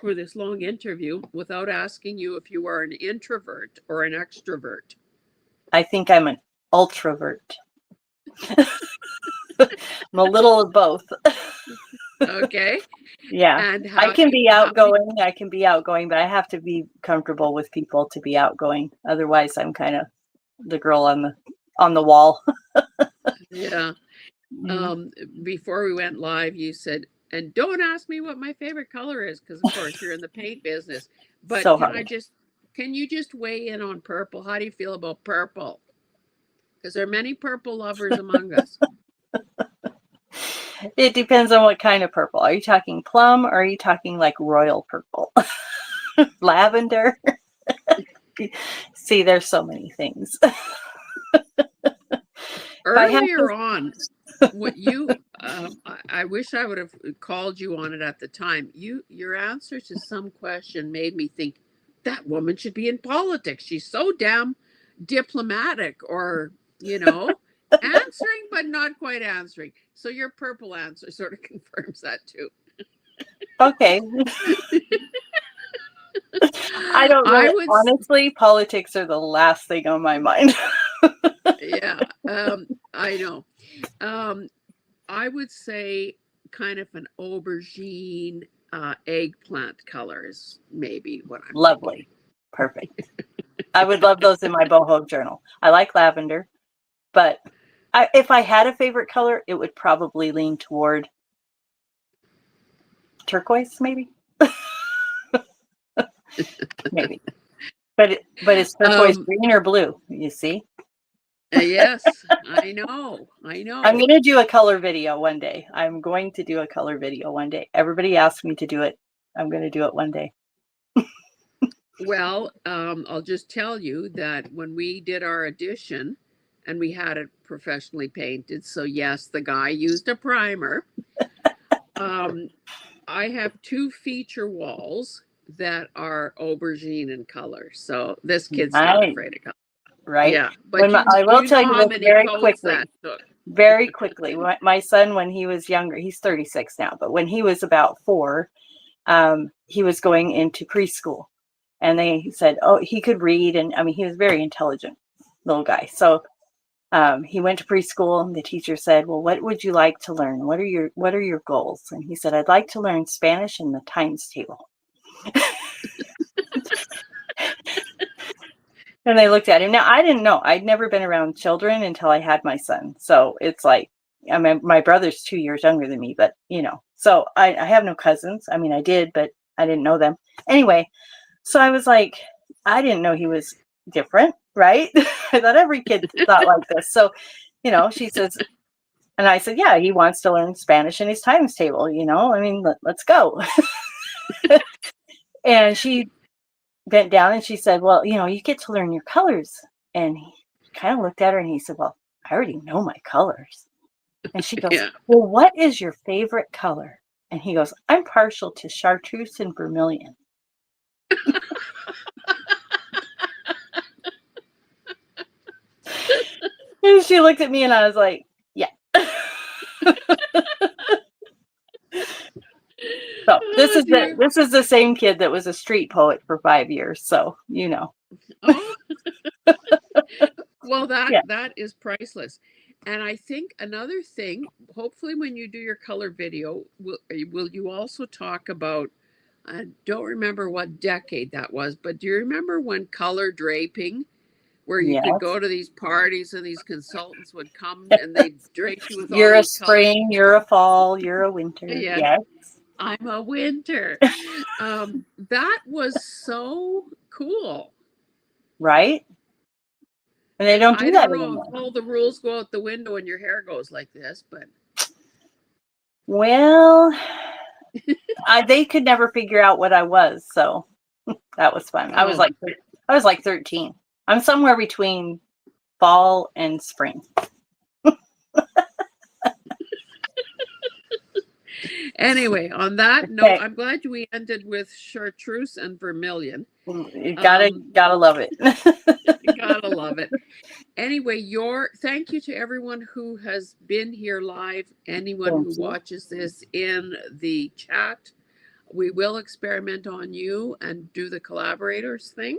or this long interview without asking you if you are an introvert or an extrovert. I think I'm an ultravert. I'm a little of both. Okay. Yeah. And I can be outgoing. I can be outgoing, but I have to be comfortable with people to be outgoing. Otherwise, I'm kind of the girl on the wall. Yeah. Before we went live, you said, and don't ask me what my favorite color is, because of course you're in the paint business. But So can you just weigh in on purple? How do you feel about purple? Because there are many purple lovers among us. It depends on what kind of purple. Are you talking plum, or are you talking like royal purple? Lavender? See, there's so many things. Earlier on, what you, I wish I would have called you on it at the time. Your answer to some question made me think that woman should be in politics. She's so damn diplomatic, or answering but not quite answering. So your purple answer sort of confirms that too. Okay. I don't really, honestly, politics are the last thing on my mind. Yeah, I know. I would say kind of an aubergine, eggplant colors, maybe what I'm Lovely. thinking. Perfect. I would love those in my boho journal. I like lavender, but if I had a favorite color, it would probably lean toward turquoise, maybe. Maybe. But it's turquoise green or blue, you see? Yes, I know. I'm going to do a color video one day. I'm going to do a color video one day. Everybody asked me to do it. I'm going to do it one day. Well, I'll just tell you that when we did our edition and we had it professionally painted, so yes, the guy used a primer. I have 2 feature walls that are aubergine in color. So this kid's not afraid of color. Right? Yeah, but I will tell you this very quickly. Very quickly. My son, when he was younger, he's 36 now, but when he was about 4, he was going into preschool. And they said, oh, he could read. And I mean, he was a very intelligent little guy. So he went to preschool, and the teacher said, well, what would you like to learn? What are your goals? And he said, I'd like to learn Spanish and the times table. And they looked at him. Now, I didn't know. I'd never been around children until I had my son. So it's like, I mean, my brother's 2 years younger than me, but so I have no cousins. I mean, I did, but I didn't know them. Anyway, so I was like, I didn't know he was different, right? I thought every kid thought like this. So, she says, and I said, yeah, he wants to learn Spanish in his times table, I mean, let's go. And she bent down and she said, well, you get to learn your colors. And he kind of looked at her and he said, well, I already know my colors. And she goes, well, what is your favorite color? And he goes, I'm partial to chartreuse and vermilion. And she looked at me and I was like, yeah. So this is the same kid that was a street poet for 5 years. So, Oh. Well, that is priceless. And I think another thing, hopefully when you do your color video, will you also talk about, I don't remember what decade that was, but do you remember when color draping, where you could go to these parties and these consultants would come and they'd drape you with all these colors? You're a spring, you're a fall, you're a winter. Yeah. Yes. I'm a winter. That was so cool. Right? And they don't do I that don't know anymore. if all the rules go out the window and your hair goes like this, but Well, they could never figure out what I was, so that was fun. I was oh, like 13. I'm somewhere between fall and spring. anyway, on that note, Okay. I'm glad we ended with chartreuse and vermilion. You Um, gotta love it. gotta love it. Anyway, thank you to everyone who has been here live, anyone who Thank you. watches this in the chat. We will experiment on you and do the collaborators thing,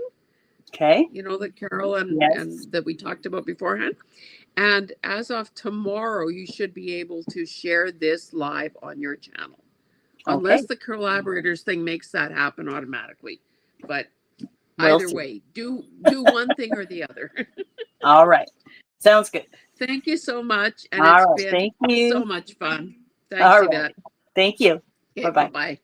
Okay. you know, that Carol and Yes. that we talked about beforehand. And as of tomorrow, you should be able to share this live on your channel, Okay. unless the collaborators thing makes that happen automatically. But We'll either see. way, do one thing or the other. All right. Sounds good. Thank you so much. And All it's right. been Thank so you. much fun. Thanks, All right. Yvette. Thank you. Okay, Bye-bye. bye-bye.